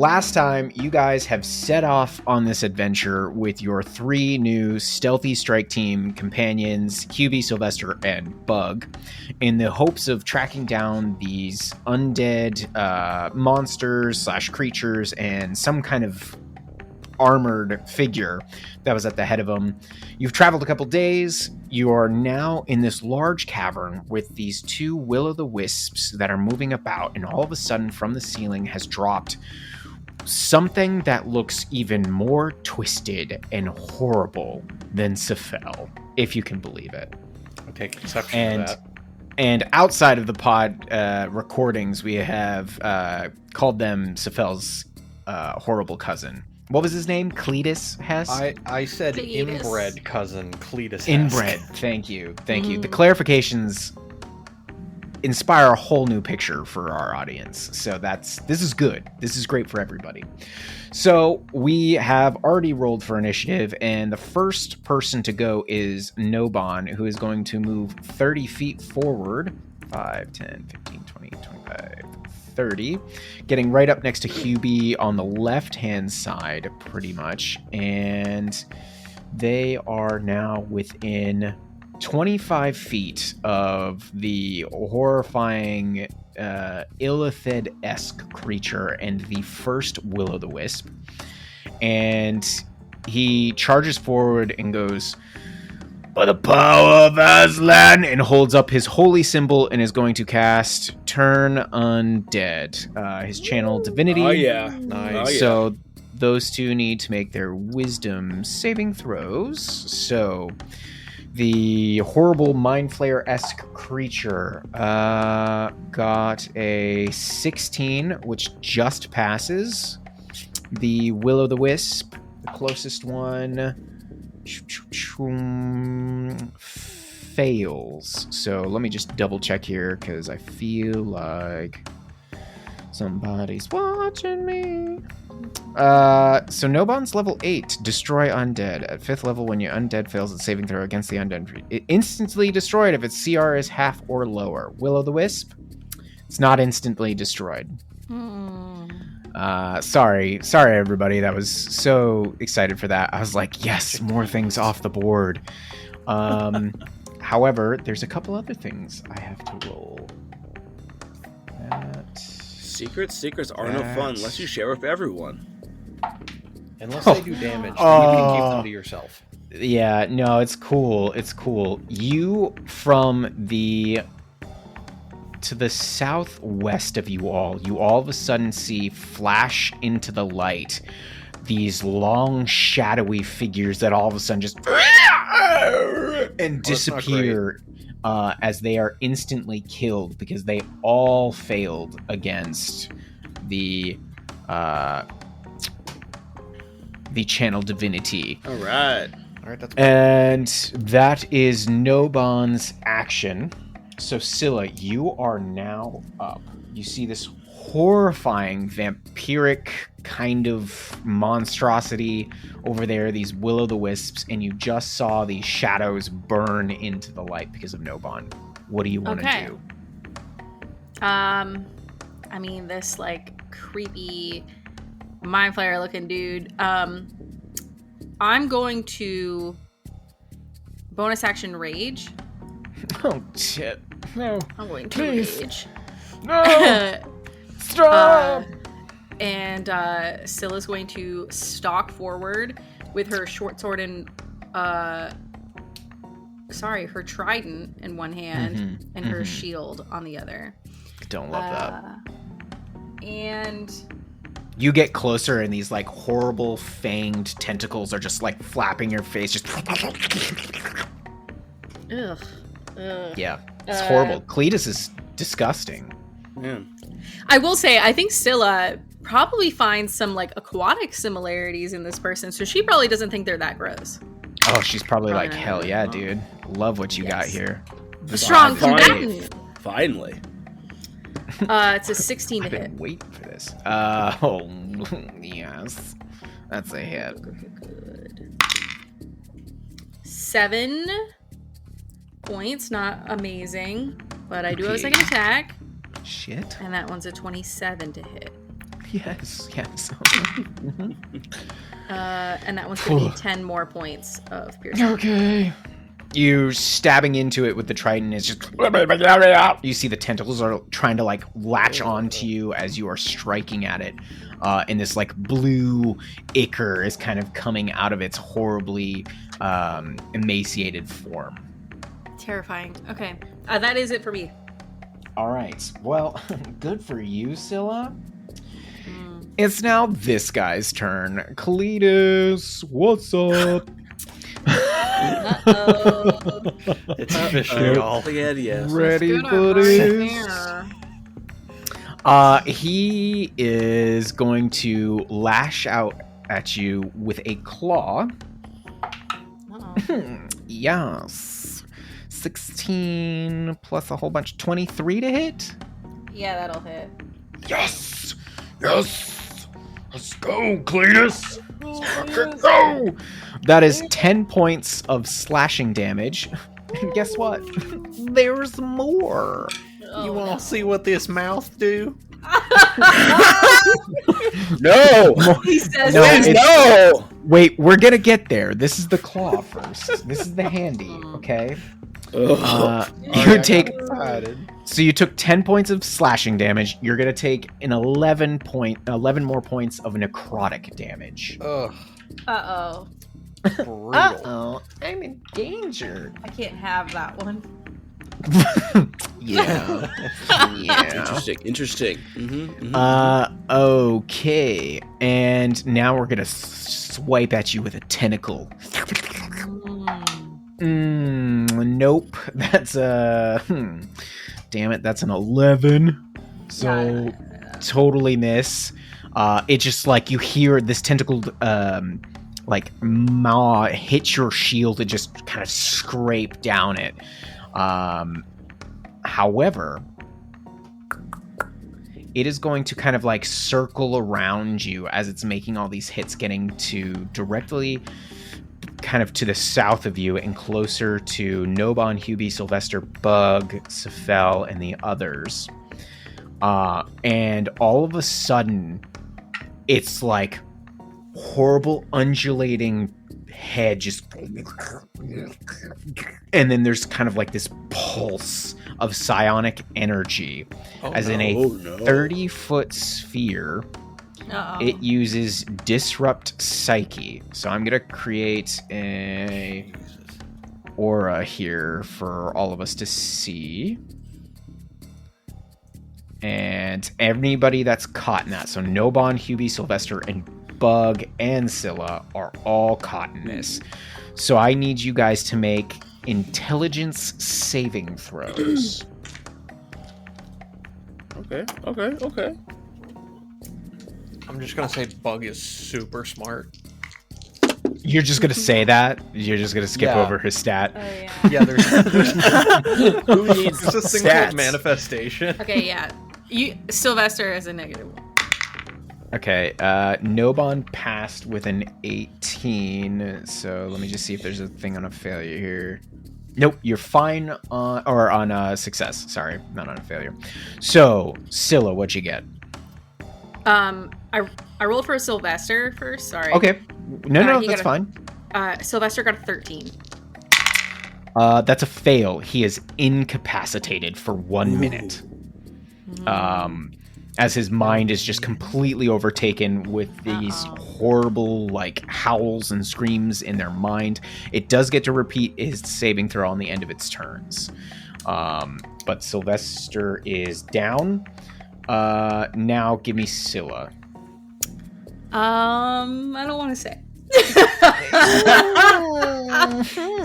last time, you guys have set off on this adventure with your 3 new stealthy strike team companions, QB, Sylvester, and Bug, in the hopes of tracking down these undead monsters / creatures and some kind of armored figure that was at the head of them. You've traveled a couple days. You are now in this large cavern with these 2 will-o'-the-wisps that are moving about, and all of a sudden from the ceiling has dropped something that looks even more twisted and horrible than Sephel, if you can believe it. I take exception to that. And outside of the pod recordings, we have called them Sephel's horrible cousin. What was his name? Cletus Hess? I said inbred cousin Cletus Hess. Inbred. Thank you. The clarifications inspire a whole new picture for our audience. So this is good. This is great for everybody. So we have already rolled for initiative, and the first person to go is Nobon, who is going to move 30 feet forward. 5, 10, 15, 20, 25, 30. Getting right up next to Hubie on the left-hand side, pretty much. And they are now within 25 feet of the horrifying illithid-esque creature and the first will-o'-the-wisp. And he charges forward and goes, "By the power of Aslan," and holds up his holy symbol and is going to cast Turn Undead, his channel divinity. Oh, yeah. Nice. Oh, yeah. So those 2 need to make their wisdom saving throws. So the horrible Mind Flayer-esque creature got a 16, which just passes. The Will-o'-the-Wisp, the closest one, fails. So let me just double check here, because I feel like somebody's watching me. So Nobon's level 8, destroy undead. At 5th level, when your undead fails its saving throw against the undead, it instantly destroyed if its CR is half or lower. Will-o'-the-Wisp, it's not instantly destroyed. Sorry everybody, that was so excited for that. I was like, yes, more things off the board. However, there's a couple other things I have to roll. Secrets are no fun unless you share with everyone. Unless they do damage, then you can keep them to yourself. Yeah, no, it's cool. You to the southwest of you all of a sudden see flash into the light these long shadowy figures that all of a sudden just and disappear as they are instantly killed because they all failed against the channel divinity. All right, that's and that is Nobon's action. So Scylla, you are now up. You see this horrifying vampiric kind of monstrosity over there, these will-o'-the-wisps, and you just saw these shadows burn into the light because of Nobon. What do you want to do? I mean, this like creepy mind flayer looking dude. I'm going to bonus action rage. Oh shit! No. I'm going to Please. rage. No. Stop. And Scylla's going to stalk forward with her short sword and her trident in one hand and her shield on the other. Don't love that. And you get closer and these like horrible fanged tentacles are just like flapping your face. Just ugh. Yeah, it's horrible. Cletus is disgusting. Man. I will say, I think Scylla probably finds some like aquatic similarities in this person, so she probably doesn't think they're that gross. Oh, she's probably like, hell yeah, dude. Love what you got here. The strong combatant. Finally. It's a 16 to I've hit. been waiting for this. Yes. That's a hit. Good. 7 points, not amazing, but I do have a second attack. Shit. And that one's a 27 to hit. Yes. Mhm. And that one's gonna be 10 more points of piercing. Okay. You stabbing into it with the trident is just. You see the tentacles are trying to like latch onto you as you are striking at it, and this like blue ichor is kind of coming out of its horribly emaciated form. Terrifying. Okay, that is it for me. All right. Well, good for you, Scylla. It's now this guy's turn. Cletus, what's up? Uh-oh. It's official, y'all. Yes. Ready Good for on this? right He is going to lash out at you with a claw. Uh-oh. Yes. 16 plus a whole bunch. 23 to hit? Yeah, that'll hit. Yes! Yes! Let's go, Cletus! Let's go! That is 10 points of slashing damage. And guess what? There's more. Oh, You want to see what this mouth do? No! He says No, that. No! Wait, we're gonna get there. This is the claw first. This is the handy, okay? You take. So you took 10 points of slashing damage. You're gonna take an 11 more points of necrotic damage. Ugh. Uh-oh. Brutal. Uh-oh, I'm in danger. I can't have that one. Yeah. Yeah. Interesting. Mm-hmm. Okay. And now we're gonna swipe at you with a tentacle. Nope. That's damn it, that's an 11. So totally miss. It just like you hear this tentacle like maw hit your shield and just kind of scrape down it. However, it is going to kind of like circle around you as it's making all these hits, getting to directly kind of to the south of you and closer to Nobon, Hubie, Sylvester, Bug, Sephel, and the others. And all of a sudden, it's like horrible undulating head just, and then there's kind of like this pulse of psionic energy in a 30-foot sphere. Uh-oh. It uses disrupt psyche, so I'm gonna create a aura here for all of us to see, and anybody that's caught in that, so Nobon, Hubie, Sylvester, and Bug and Scylla are all caught in this. So I need you guys to make intelligence saving throws. Okay. I'm just gonna say Bug is super smart. You're just gonna say that? You're just gonna skip Yeah. over his stat? Oh, yeah. Yeah, there's Who needs this thing called stats? manifestation. Okay, yeah. Sylvester is a -1. Okay, Nobon passed with an 18, so let me just see if there's a thing on a failure here. Nope, you're fine on a success. Sorry, not on a failure. So, Scylla, what'd you get? I rolled for Sylvester first. Sorry. Okay, no, he that's got fine. Sylvester got a 13. That's a fail. He is incapacitated for 1 minute. As his mind is just completely overtaken with these horrible, like, howls and screams in their mind. It does get to repeat his saving throw on the end of its turns. But Sylvester is down. Now give me Scylla. I don't want to say.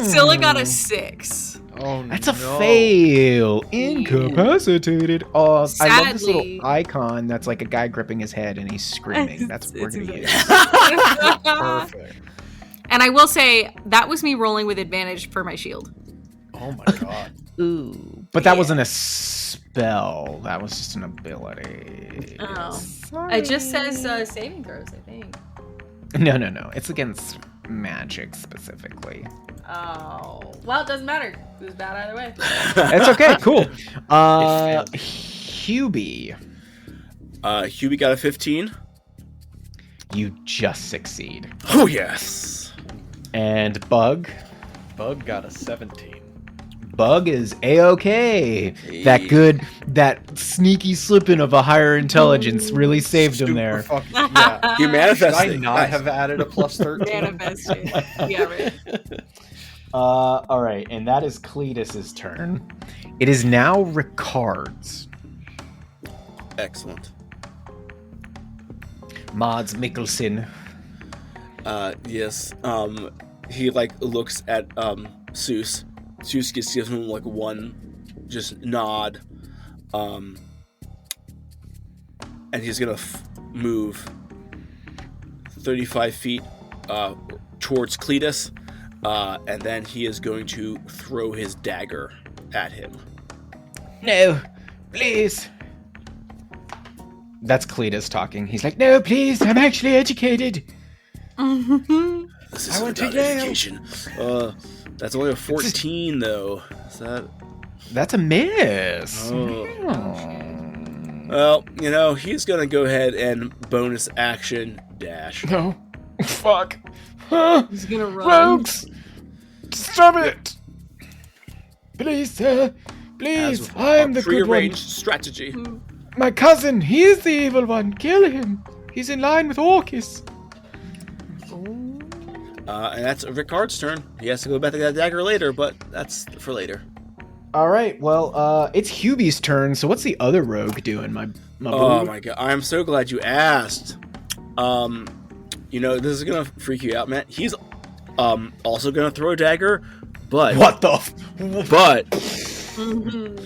Scylla got a 6. Oh, That's a fail. Incapacitated. Oh, I love this Sadly. little icon that's like a guy gripping his head and he's screaming. That's what we're going to use. Perfect. And I will say, that was me rolling with advantage for my shield. Oh my god. Ooh. But that wasn't a spell. That was just an ability. Oh. It just says saving throws, I think. No. It's against magic specifically. Oh. Well, it doesn't matter. It was bad either way. It's okay. Cool. Hubie. Hubie got a 15. You just succeed. Oh, yes. And Bug. Bug got a 17. Bug is A-okay. That sneaky slipping of a higher intelligence really saved him there. Yeah. You Should manifested. I not have added a plus 13? Manifested. Yeah, right. All right, and that is Cletus's turn. It is now Ricard's. Excellent. Mads Mikkelsen. Yes. He looks at Seuss. Seuss gives him one just nod. And he's gonna move 35 feet towards Cletus. And then he is going to throw his dagger at him. No, please. That's Cletus talking. He's like, no, please, I'm actually educated. This is I went to about Yale. education. That's only a 14, though. Is that? That's a miss. Oh. Oh. Well, he's gonna go ahead and bonus action dash. No. Fuck. Huh? He's gonna run. Rogues! Stop it! Please, sir. Please, I'm the good one. Prearranged strategy. My cousin, he is the evil one. Kill him. He's in line with Orcus. And that's Ricard's turn. He has to go back to that dagger later, but that's for later. All right, well, it's Hubie's turn, so what's the other rogue doing, my Oh boo? my god, I'm so glad you asked. This is gonna freak you out, Matt. He's also gonna throw a dagger, but What the but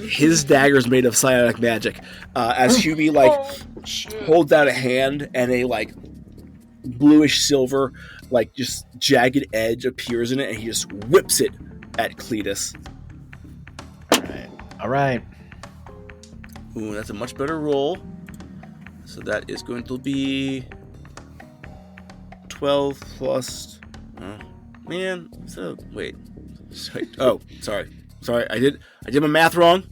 his dagger is made of psionic magic. As Hubie holds out a hand and a bluish silver just jagged edge appears in it, and he just whips it at Cletus. All right. Ooh, that's a much better roll. So that is going to be 12 plus. Oh, man. So wait. Oh, sorry. I did my math wrong.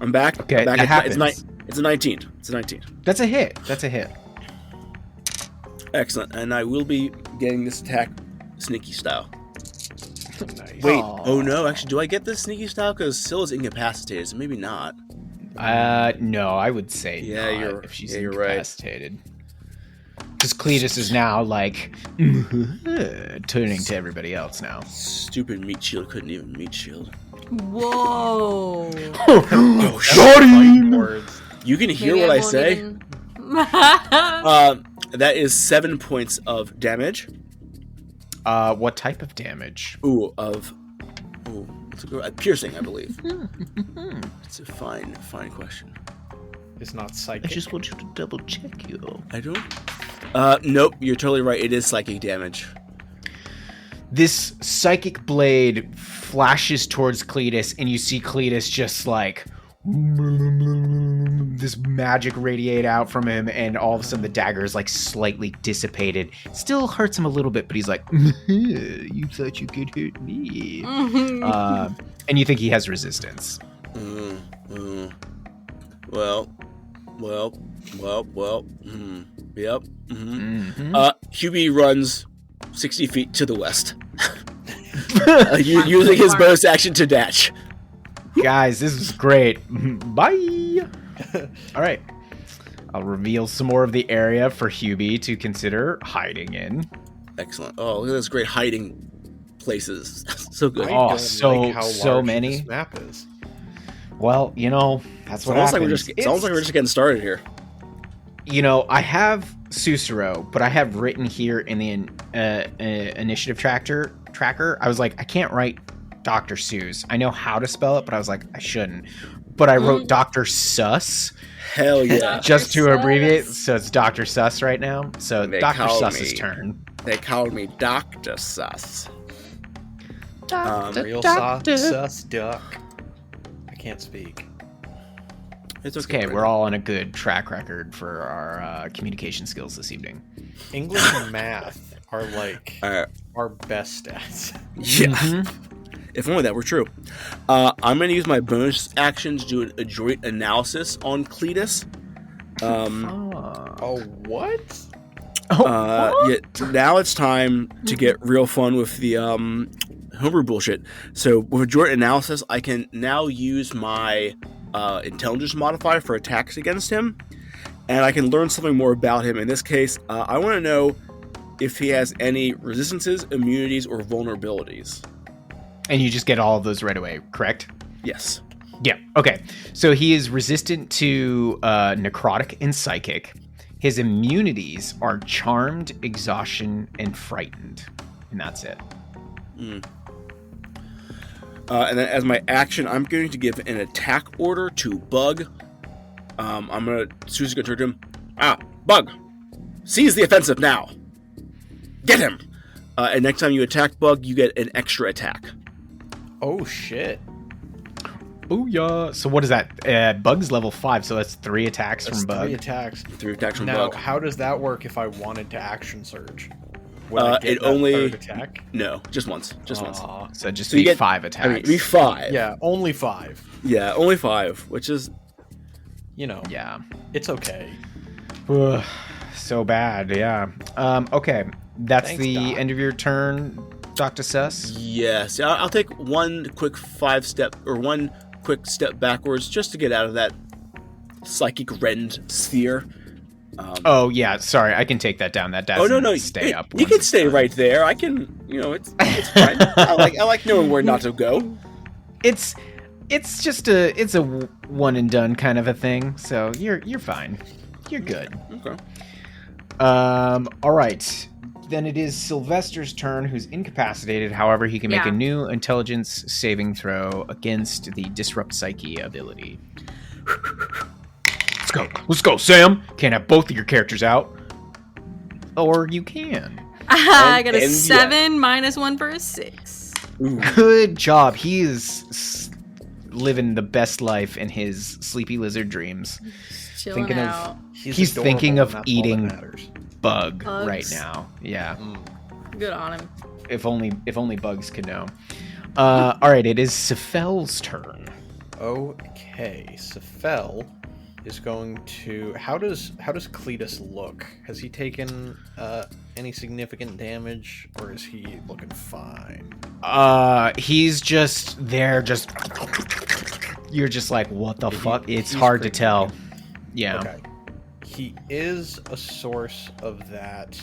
I'm back. Okay, I'm back. that happens. It's a 19. It's a 19. That's a hit. Excellent. And I will be getting this attack sneaky style. Nice. Wait. Aw. Oh no. Actually, do I get this sneaky style? Because Scylla's incapacitated, so maybe not. No, I would say Yeah, not if she's you're right. incapacitated. Because Cletus is now turning to everybody else now. Stupid meat shield couldn't even meat shield. Whoa. Oh, Shot him! Words. You can hear Maybe what I won't say. even- That is 7 points of damage. What type of damage? Let's go. Piercing, I believe. It's a fine question. It's not psychic. want you to double check you. I don't. Nope. You're totally right. It is psychic damage. This psychic blade flashes towards Cletus, and you see Cletus just this magic radiate out from him, and all of a sudden the dagger is slightly dissipated. Still hurts him a little bit, but he's like, you thought you could hurt me. And you think he has resistance. Well. Yep. Hubie runs 60 feet to the west, using his bonus action to dash. Guys, this is great. Bye. All right. I'll reveal some more of the area for Hubie to consider hiding in. Excellent. Oh, look at those great hiding places. So good. I Oh, don't so- like how so large many. this map is. Well, that's what It's happens. almost like we're just getting started here. I have Sussaro, but I have written here in the initiative tracker. I was like, I can't write Dr. Seuss. I know how to spell it, but I was like, I shouldn't. But I wrote Dr. Suss Hell yeah. just to Suss. abbreviate. So it's Dr. Suss right now. So They Dr. call Suss's me- turn. They called me Dr. Suss. Real sus duck. I can't speak. It's Okay, Brandon. we're all on a good track record for our communication skills this evening. English and math are our best stats. Yeah. Mhm. If only that were true. I'm going to use my bonus action to do an adroit analysis on Cletus. Oh. Oh, what? Yeah, now it's time to get real fun with the homebrew bullshit. So with adroit analysis, I can now use my intelligence modifier for attacks against him, and I can learn something more about him. In this case, I want to know if he has any resistances, immunities, or vulnerabilities. And you just get all of those right away, correct? Yes. Yeah. Okay. So he is resistant to necrotic and psychic. His immunities are charmed, exhaustion, and frightened. And that's it. And then as my action, I'm going to give an attack order to Bug. Susie's going to turn to him. Bug! Seize the offensive now! Get him! And next time you attack Bug, you get an extra attack. Oh, shit. Booyah. So what is that? Bug's level 5, so that's 3 attacks from Bug. 3 attacks. 3 attacks from Now, Bug. how does that work if I wanted to action surge? Would I get It that only... third attack? No, just once. Just once. So just So you be get- 5 attacks. I mean, it'd be 5. Yeah, only 5. Yeah, only 5, which is... You know, Yeah. it's okay. Ugh, so bad, yeah. Okay, that's Thanks, the Doc. end of your turn, Dr. Suss. Yes. I'll take one quick step backwards just to get out of that psychic rend sphere. Oh, yeah, sorry, I can take that down. That doesn't stay up. You once can it's stay done. right there. I can, it's fine. I like knowing where not to go. It's just a one and done kind of a thing, so you're fine. You're good. Okay. All right. Then it is Sylvester's turn, who's incapacitated. However, he can make Yeah. a new intelligence saving throw against the Disrupt Psyche ability. Let's go, Sam. Can't have both of your characters out. Or you can. I got a and 7 minus 1 for a 6. Ooh. Good job. He is living the best life in his sleepy lizard dreams. Chilling Thinking of- out. He's adorable, thinking of and that's all that eating- matters. Bug Bugs. right now. Yeah. Good on him. If only Bugs could know. All right, it is Sephel's turn. Okay, Sephel is going to. How does Cletus look? Has he taken any significant damage, or is he looking fine? He's just there. You're just like, what the fuck? It's he's hard to pretty tell. good. Yeah. Okay, he is a source of that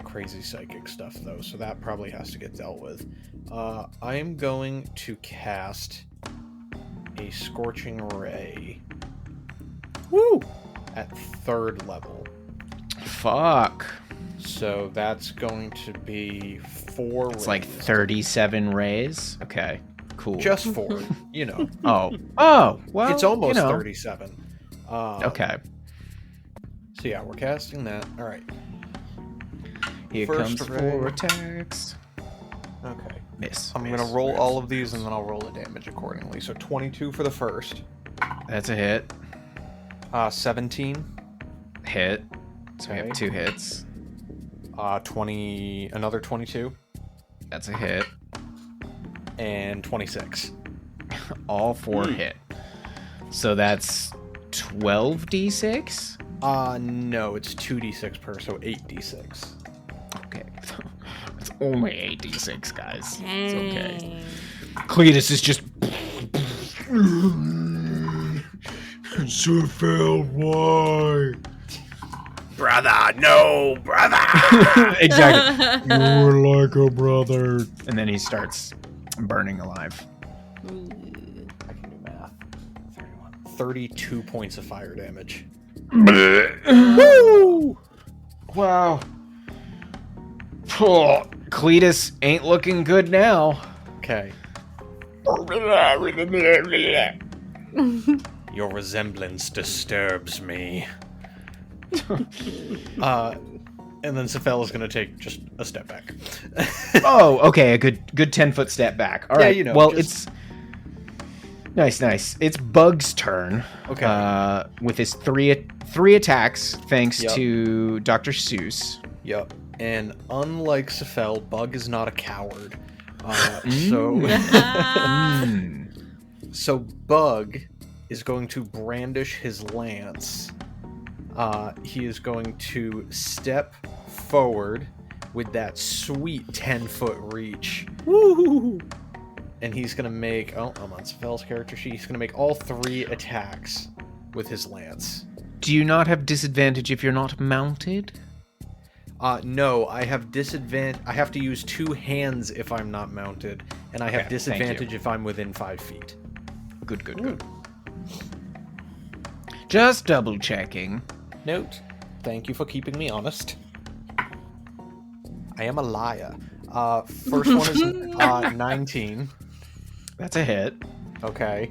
crazy psychic stuff, though, so that probably has to get dealt with. I am going to cast a Scorching Ray. Woo! At 3rd level. Fuck. So that's going to be 4 It's like rays. 37 rays. Okay. Cool. Just 4, you know. Oh. Well, It's almost 37. 37. Okay. So yeah, we're casting that. All right. Here First comes ray. 4 attacks. Okay. Miss. I'm going to roll all of these and then I'll roll the damage accordingly. So 22 for the first. That's a hit. 17. Hit. So we Okay. have 2 hits. 20. Another 22. That's a hit. And 26. All 4 hit. So that's 12d6? No, it's 2d6 per, so 8d6. Okay. It's only 8d6, guys. It's okay. Dang. Cletus is just... Sephel, why? Brother, no, brother! Exactly. You're like a brother. And then he starts burning alive. I can do math. 31. 32 points of fire damage. Woo! Wow. Oh, Cletus ain't looking good now. Okay. Your resemblance disturbs me. And then Sephel is going to take just a step back. Oh, okay, a good 10-foot step back. All Yeah, right. you know, well, just- it's nice. It's Bug's turn. Okay. With his three attacks, thanks Yep. to Dr. Seuss. Yep. And unlike Sephel, Bug is not a coward. So Bug is going to brandish his lance He is going to step forward with that sweet 10-foot reach. Woo! And he's going to make... Oh, I'm on Sephel's character sheet. He's going to make all 3 attacks with his lance. Do you not have disadvantage if you're not mounted? No, I have disadvantage. I have to use 2 hands if I'm not mounted, and I have Okay, disadvantage if I'm within 5 feet. Good. Just double checking. Note, thank you for keeping me honest. I am a liar. First one is 19. That's a hit. Okay.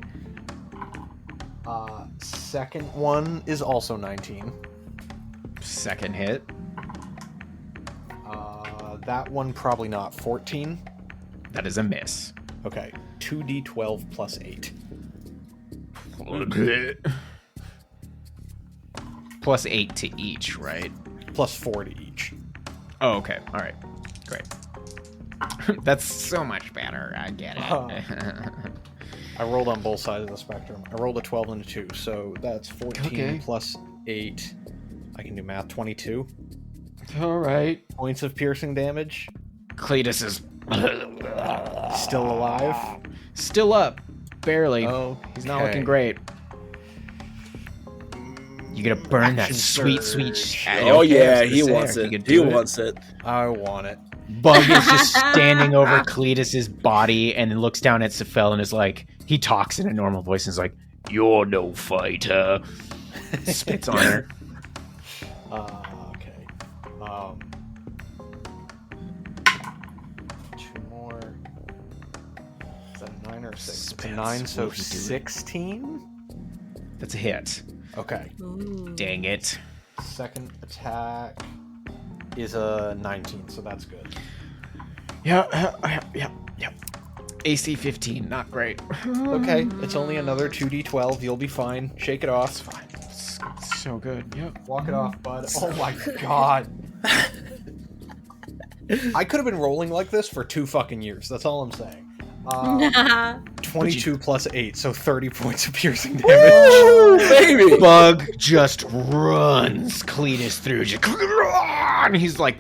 Second one is also 19. Second hit. That one probably not. 14. That is a miss. Okay. 2d12 plus 8. Plus 8 to each, right? Plus 4 to each. Oh, okay. All right. Great. That's so much better. I get it. I rolled on both sides of the spectrum. I rolled a 12 and a 2, so that's 14 Okay. plus 8. I can do math. 22 All right. points of piercing damage. Cletus is Still alive. still up. Barely. Oh, He's not looking great. You gotta burn that Action sweet, surge. sweet. Oh yeah, Yes, he there. wants You it. could He do it. wants it. I want it. Bug is just standing over Cletus's body and then looks down at Sephel and is like, he talks in a normal voice and is like, "You're no fighter." Spits on her. Okay. 2 more. Is that a 9 or a 6? It's a Spits. 9, so Will he do it? 16? That's a hit. Okay. Ooh. Dang it. Second attack is a 19, so that's good. Yeah. AC 15, not great. Okay, it's only another 2d12. You'll be fine. Shake it off. It's fine. It's so good. Yep. Walk it off, bud. Oh my god. I could have been rolling like this for 2 fucking years. That's all I'm saying. 22 plus 8, so 30 points of piercing damage. Woo, baby! Bug just runs Cletus through. And he's like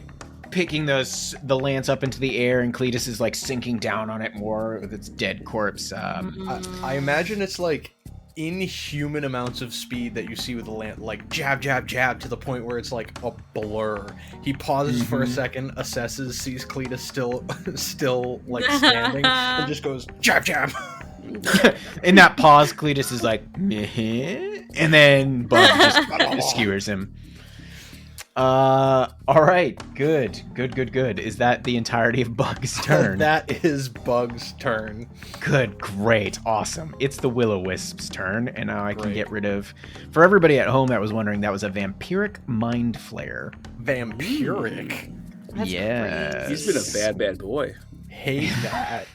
picking the lance up into the air, and Cletus is like sinking down on it more with its dead corpse. I imagine it's like inhuman amounts of speed that you see with the lance, like jab, jab, jab, to the point where it's like a blur. He pauses for a second, assesses, sees Cletus still like standing, and just goes jab, jab. In that pause, Cletus is like, meh, and then Bug just skewers him. All right, good. Is that the entirety of Bug's turn? That is Bug's turn. Good, great, awesome. It's the Will-O-Wisp's turn, and now I can Great. get rid of... For everybody at home that was wondering, that was a Vampiric Mind Flare. Vampiric. That's Yes. He's been a bad boy. Hate that.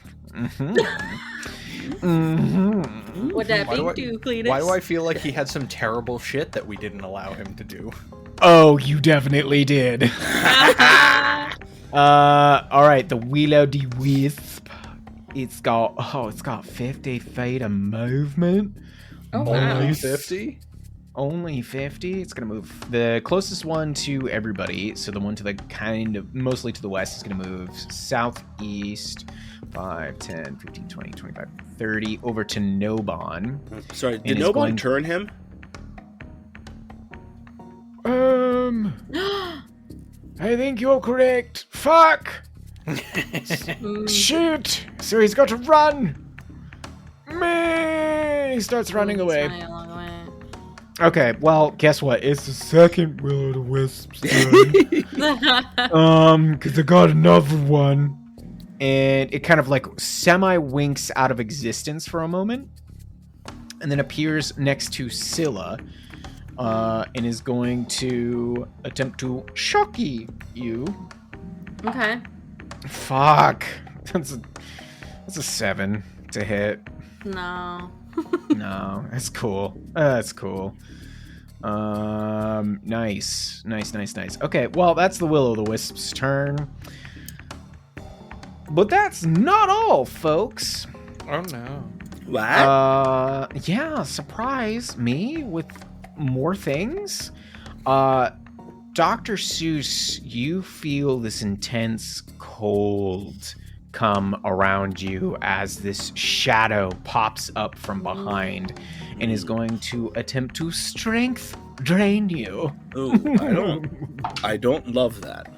What that Why do big do, Cletus? Why do I feel like he had some terrible shit that we didn't allow him to do? Oh, you definitely did. All right, the Will-O-Wisp. It's got 50 feet of movement. Oh, wow. Only 50? Only 50. It's going to move. The closest one to everybody, so the one to the kind of mostly to the west, is going to move southeast 5, 10, 15, 20, 25, 30 over to Nobon. Sorry, And did he's Nobon going- turn him? I think you're correct. Fuck! Mm. Shoot! So he's got to run! Me! He starts running away. Running along the way. Okay, well, guess what? It's the second Will-O-Wisp's turn. Because I got another one. And it kind of like semi-winks out of existence for a moment. And then appears next to Scylla. And is going to attempt to shock you. Okay. Fuck. That's a 7 to hit. No. No, that's cool. That's cool. Nice. Okay, well, that's the Will-O-Wisp's turn. But that's not all, folks. Oh no. What? Yeah, surprise me with more things. Dr. Seuss, you feel this intense cold come around you as this shadow pops up from behind and is going to attempt to strength drain you. Ooh, I don't love that.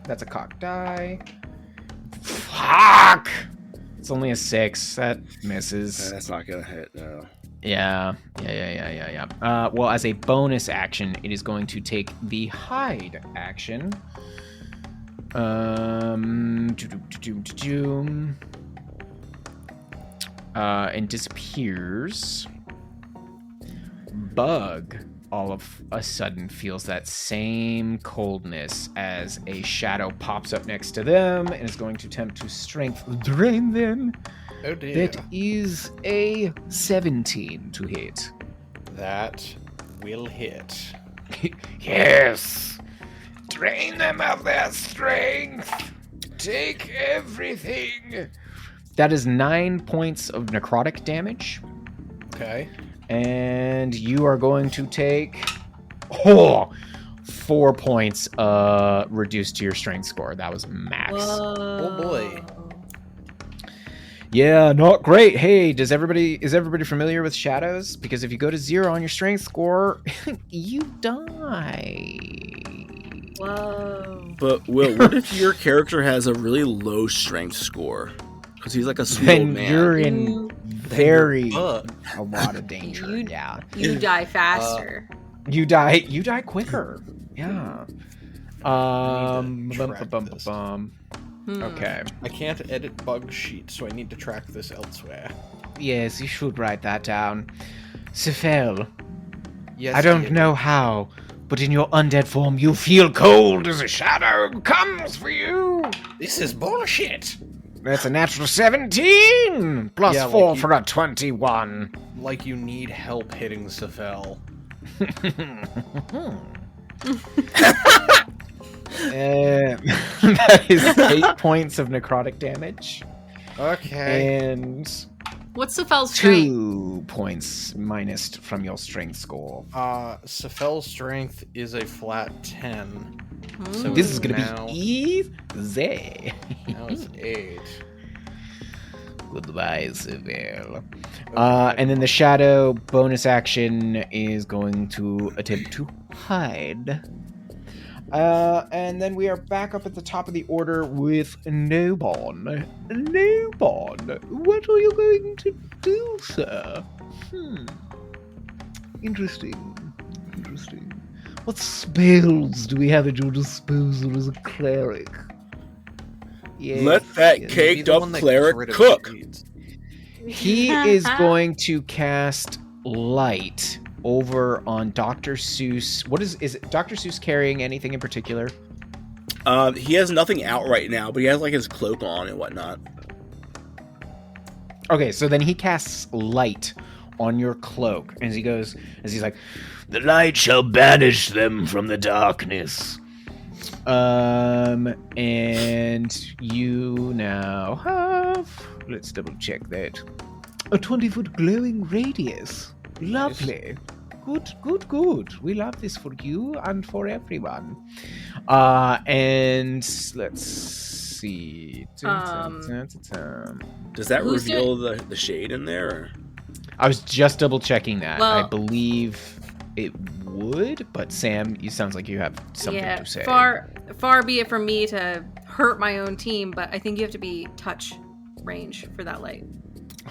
That's a cock die. Fuck! It's only a 6. That misses. That's not gonna hit, no. Yeah. Well, as a bonus action, it is going to take the hide action. And disappears. Bug all of a sudden feels that same coldness as a shadow pops up next to them and is going to attempt to strength drain them. Oh dear. That is a 17 to hit. That will hit. Yes! Drain them of their strength! Take everything! That is 9 points of necrotic damage. Okay. And you are going to take 4 points reduced to your strength score. That was max. Whoa. Oh boy. Yeah, not great. Hey, is everybody familiar with shadows? Because if you go to 0 on your strength score, you die. Whoa. But Will, what if your character has a really low strength score? Because he's like a sweet old Then man. you're in very Bug. a lot of danger. Yeah. You die faster. You die quicker. Yeah. I need to track this. Okay. I can't edit bug sheet, so I need to track this elsewhere. Yes, you should write that down. Sephel, Yes, I don't dear. know how, but in your undead form, you feel cold as a shadow comes for you. This is bullshit. That's a natural 17 plus Yeah, 4 like for a 21. Like you need help hitting Sephel. That is 8 points of necrotic damage. Okay. And What's Sephel's strength? 2 points minus from your strength score. Sephel's strength is a flat 10. So This it's is going to now, be easy. Now it's 8. Goodbye, Sephel. And then the shadow bonus action is going to attempt to hide. And then we are back up at the top of the order with Nobon. Nobon, what are you going to do, sir? Interesting. What spells do we have at your disposal as a cleric? Yes, Let that yes. caked Be the up one that cleric gets rid of cook. weeds. He is going to cast light over on Dr. Seuss. What is it Dr. Seuss carrying anything in particular? He has nothing out right now, but he has like his cloak on and whatnot. Okay, so then he casts light on your cloak as he's like, the light shall banish them from the darkness. And you now have, let's double check that, a 20-foot glowing radius. Lovely. Good. We love this for you and for everyone. And let's see. Does that Who's reveal the shade in there? Or? I was just double checking that. I Well- believe it would, but Sam, you sounds like you have something to say. Far be it from me to hurt my own team, but I think you have to be touch range for that light.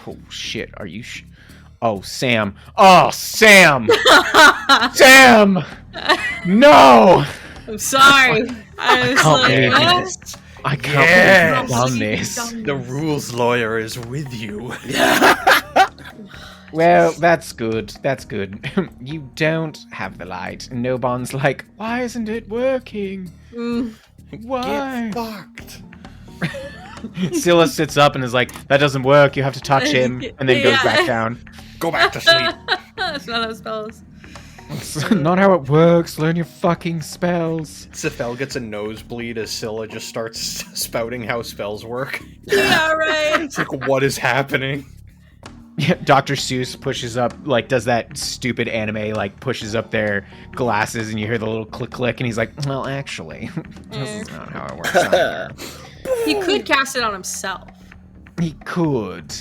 Oh shit! Are you? Oh Sam! Oh Sam! Sam! No! I'm sorry. I was can't like, believe what? this. I can't believe you've Yes. done this. The rules lawyer is with you. Well, that's good. You don't have the light. And Nobon's like, why isn't it working? Mm. Why? Get fucked. Scylla sits up and is like, that doesn't work. You have to touch him. And then goes back down. Go back to sleep. That's not how spells. It's not how it works. Learn your fucking spells. Sephel gets a nosebleed as Scylla just starts spouting how spells work. Yeah, right. It's like, what is happening? Yeah, Dr. Seuss pushes up, like, does that stupid anime, like, pushes up their glasses, and you hear the little click, and he's like, well, actually, this is not how it works out here. He could cast it on himself. He could.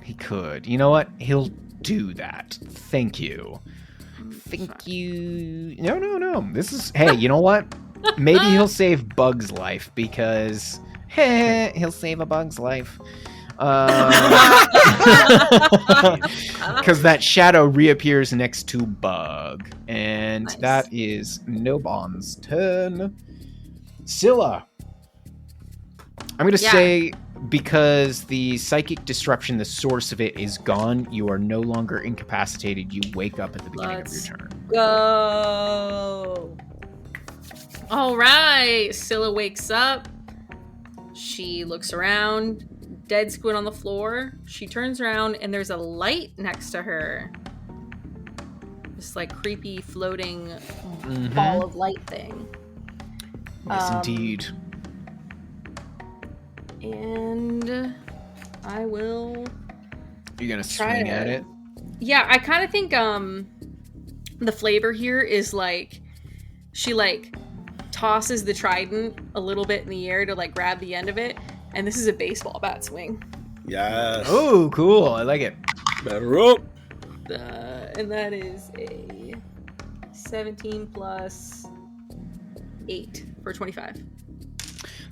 He could. You know what? He'll do that. Thank you. Thank you. No. This is... Hey, you know what? Maybe he'll save Bug's life, because... he'll save a Bug's life. Because that shadow reappears next to Bug. And Nice. that is Nobon's turn. Scylla. I'm going to say, because the psychic disruption, the source of it, is gone, you are no longer incapacitated. You wake up at the beginning of your turn. Go. All right. Scylla wakes up. She looks around. Dead squid on the floor. She turns around and there's a light next to her. This like creepy floating ball of light thing. Yes, indeed. And I will You're gonna try swing at it? Yeah, I kind of think the flavor here is like she like tosses the trident a little bit in the air to like grab the end of it, and this is a baseball bat swing. Yes. Oh, cool. I like it. Better up. And that is a 17 plus 8 for 25.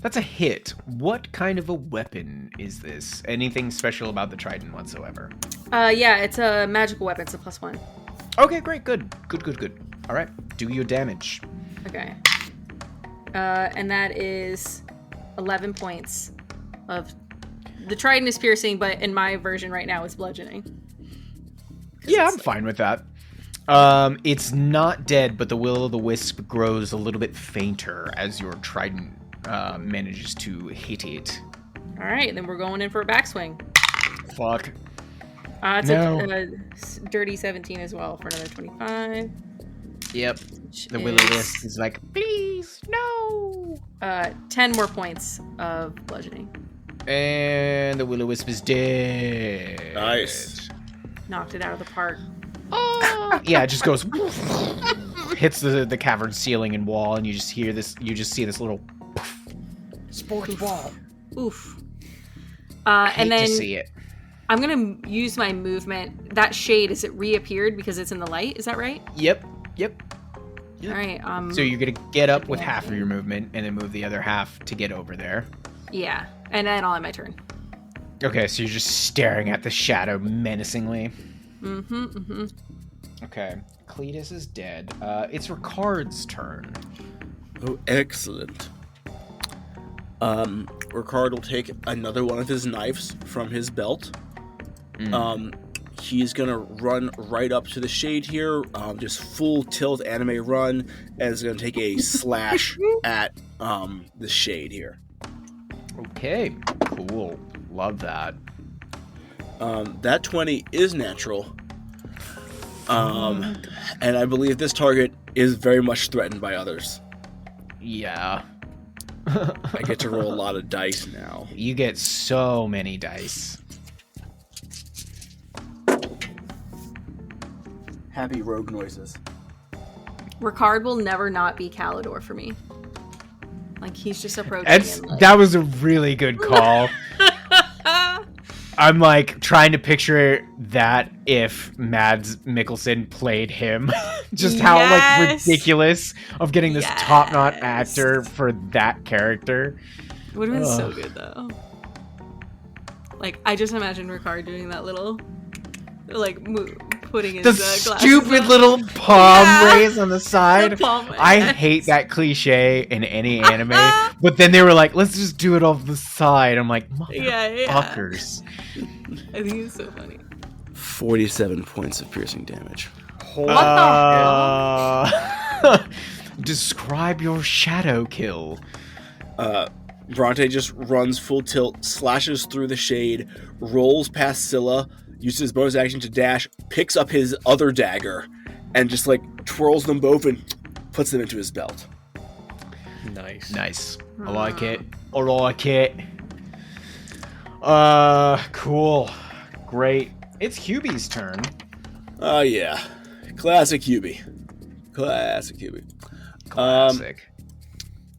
That's a hit. What kind of a weapon is this? Anything special about the trident whatsoever? Yeah, it's a magical weapon, so +1. Okay, great. Good. All right. Do your damage. Okay. And that is 11 points of... The trident is piercing, but in my version right now, it's bludgeoning. Yeah, I'm fine with that. It's not dead, but the will-o'-the-wisp grows a little bit fainter as your trident manages to hit it. All right, then we're going in for a backswing. Fuck. It's No. a dirty 17 as well for another 25. Yep. The will-o'-the-wisp is like, please, no. 10 more points of bludgeoning. And the will-o'-wisp is dead. Nice. Knocked it out of the park. Oh. Yeah, it just goes, hits the cavern ceiling and wall, and you just hear this. You just see this little Sports ball. Oof. hate And then to see it. I'm gonna use my movement. That shade, is it reappeared because it's in the light? Is that right? Yep. All right. So you're gonna get up with half of your movement, and then move the other half to get over there. Yeah, and then I'll end my turn. Okay, so you're just staring at the shadow menacingly. Mm-hmm. Okay, Cletus is dead. It's Ricard's turn. Oh, excellent. Ricard will take another one of his knives from his belt. He's gonna run right up to the shade here, just full tilt anime run, and is gonna take a slash at the shade here. Okay, cool. Love that. That 20 is natural. And I believe this target is very much threatened by others. Yeah. I get to roll a lot of dice now. You get so many dice. Happy rogue noises. Ricard will never not be Calidor for me. Like, he's just approaching him. Like... That was a really good call. I'm like trying to picture that if Mads Mikkelsen played him. Just how like ridiculous of getting this top-notch actor for that character. It would have been so good though. Like, I just imagine Ricard doing that little like putting his the glasses stupid on. little palm raise on the side. The palm I raise. hate that cliche in any anime. But then they were like, let's just do it off the side. I'm like, motherfuckers. I think it's so funny. 47 points of piercing damage. Describe your shadow kill. Bronte just runs full tilt, slashes through the shade, rolls past Scylla, uses his bonus action to dash, picks up his other dagger, and just like twirls them both and puts them into his belt. Nice. I like it. Cool. Great. It's Hubie's turn. Oh, yeah. Classic Hubie. Classic.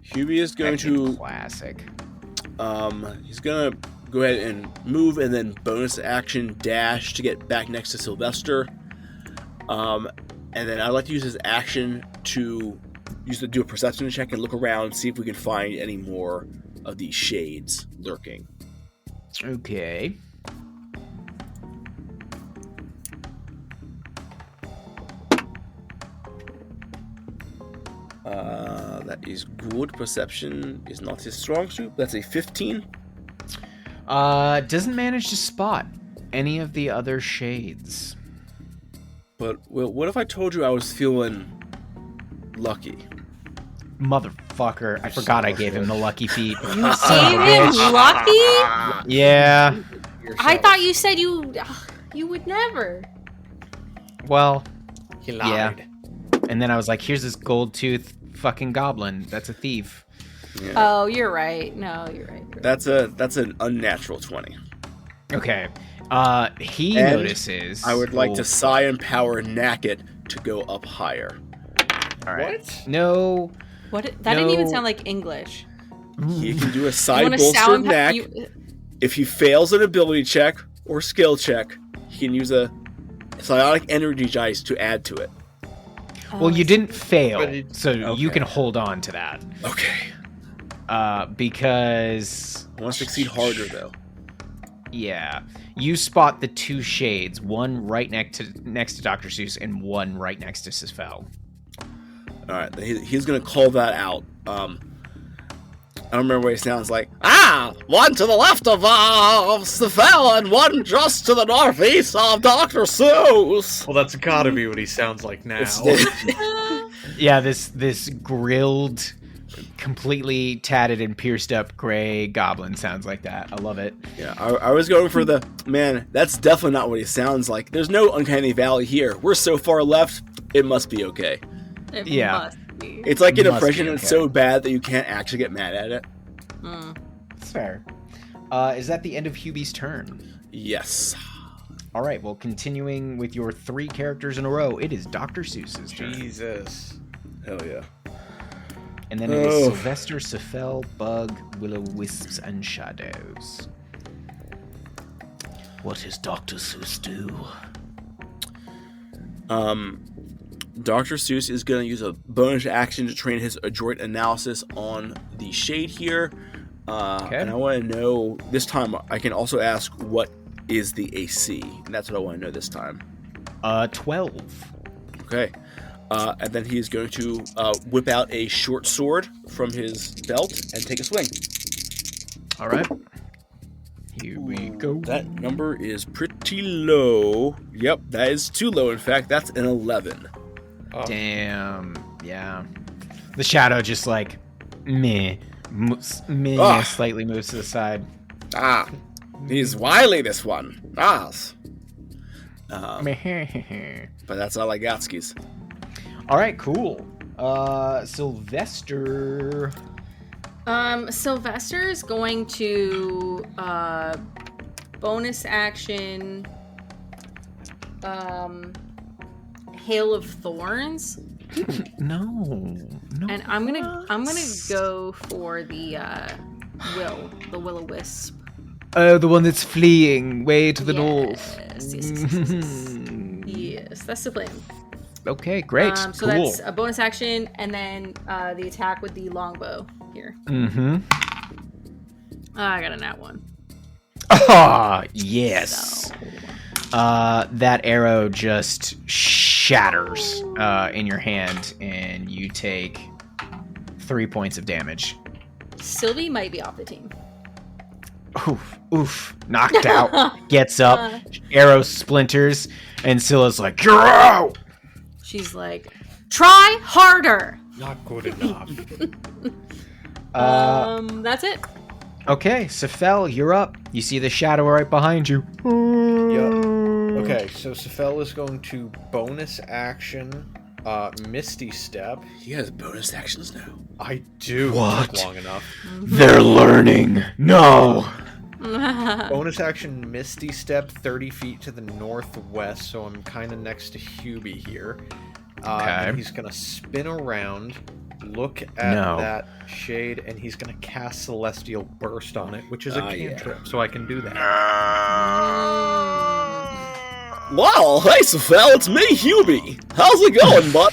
Hubie is going to... Classic. He's going to go ahead and move and then bonus action dash to get back next to Sylvester. And then I'd like to use his action to do a perception check and look around and see if we can find any more of these shades lurking. Okay. That is good. Perception is not his strong suit. That's a 15. Doesn't manage to spot any of the other shades. But what if I told you I was feeling lucky? Motherfucker. I forgot I gave him the lucky feet. You gave him lucky? Yeah. I thought you said you would never. Well, He lied. yeah. And then I was like, here's this gold tooth fucking goblin. That's a thief. Yeah. Oh, you're right. No, you're right. That's an unnatural 20. Okay. He And notices. I would like to psi empower Knacket to go up higher. All right. What? No. What? That didn't even No. sound like English. He can do a You psi wanna bolster sound Knack. If he fails an ability check or skill check, he can use a psionic energy dice to add to it. Well, you didn't fail, But so you okay. can hold on to that. Okay. Because I want to succeed harder, though. yeah, you spot the two shades, one right next to Dr. Seuss and one right next to Sephel. All right, he's going to call that out. I don't remember what he sounds like. Ah! One to the left of Sephel and one just to the northeast of Dr. Seuss! Well, that's gotta be what he sounds like now. Yeah, this grilled, completely tatted and pierced up gray goblin sounds like that. I love it. Yeah, I was going for the... Man, that's definitely not what he sounds like. There's no uncanny valley here. We're so far left, it must be okay. It Yeah. must be. It's like an Must impression be that's okay. so bad that you can't actually get mad at it. It's fair. Is that the end of Hubie's turn? Yes. All right, well, continuing with your 3 characters in a row, it is Dr. Seuss's turn. Jesus. Hell yeah. And then it is Oh. Sylvester, Sephel, Bug, Willow, Wisps, and Shadows. What does Dr. Seuss do? Dr. Seuss is going to use a bonus action to train his adroit analysis on the shade here. Okay. And I want to know, this time I can also ask what is the AC. And that's what I want to know this time. 12. Okay. And then he is going to whip out a short sword from his belt and take a swing. All right. Here we go. That number is pretty low. Yep, that is too low. In fact, that's an 11. Damn. Yeah. The shadow just like, meh, Ah. slightly moves to the side. Ah, he's wily, this one. Ah. All But that's all I got, skis. right, cool. Sylvester. Sylvester is going to bonus action Hail of Thorns. No. And I'm gonna go for the will-o-wisp. Oh, the one that's fleeing way to the north. Yes, that's the plan. Okay, great. So cool. that's a bonus action, and then the attack with the longbow here. Mm-hmm. I got a nat 1. Ah, yes. So, That arrow just shatters in your hand, and you take 3 points of damage. Sylvie might be off the team. Oof. Knocked out. Gets up. Arrow splinters, and Scylla's like, "You're out!" She's like, try harder. Not good enough. That's it. Okay, Sephel, you're up. You see the shadow right behind you. Okay, so Sephel is going to bonus action Misty Step. He has bonus actions now. I do. What? Took long enough. They're learning. No. Bonus action Misty Step 30 feet to the northwest, so I'm kind of next to Hubie here. And he's going to spin around, look at that shade, and he's going to cast Celestial Burst on it, which is a cantrip, so I can do that. Wow, hey Sephel, it's me, Hubie. How's it going, bud?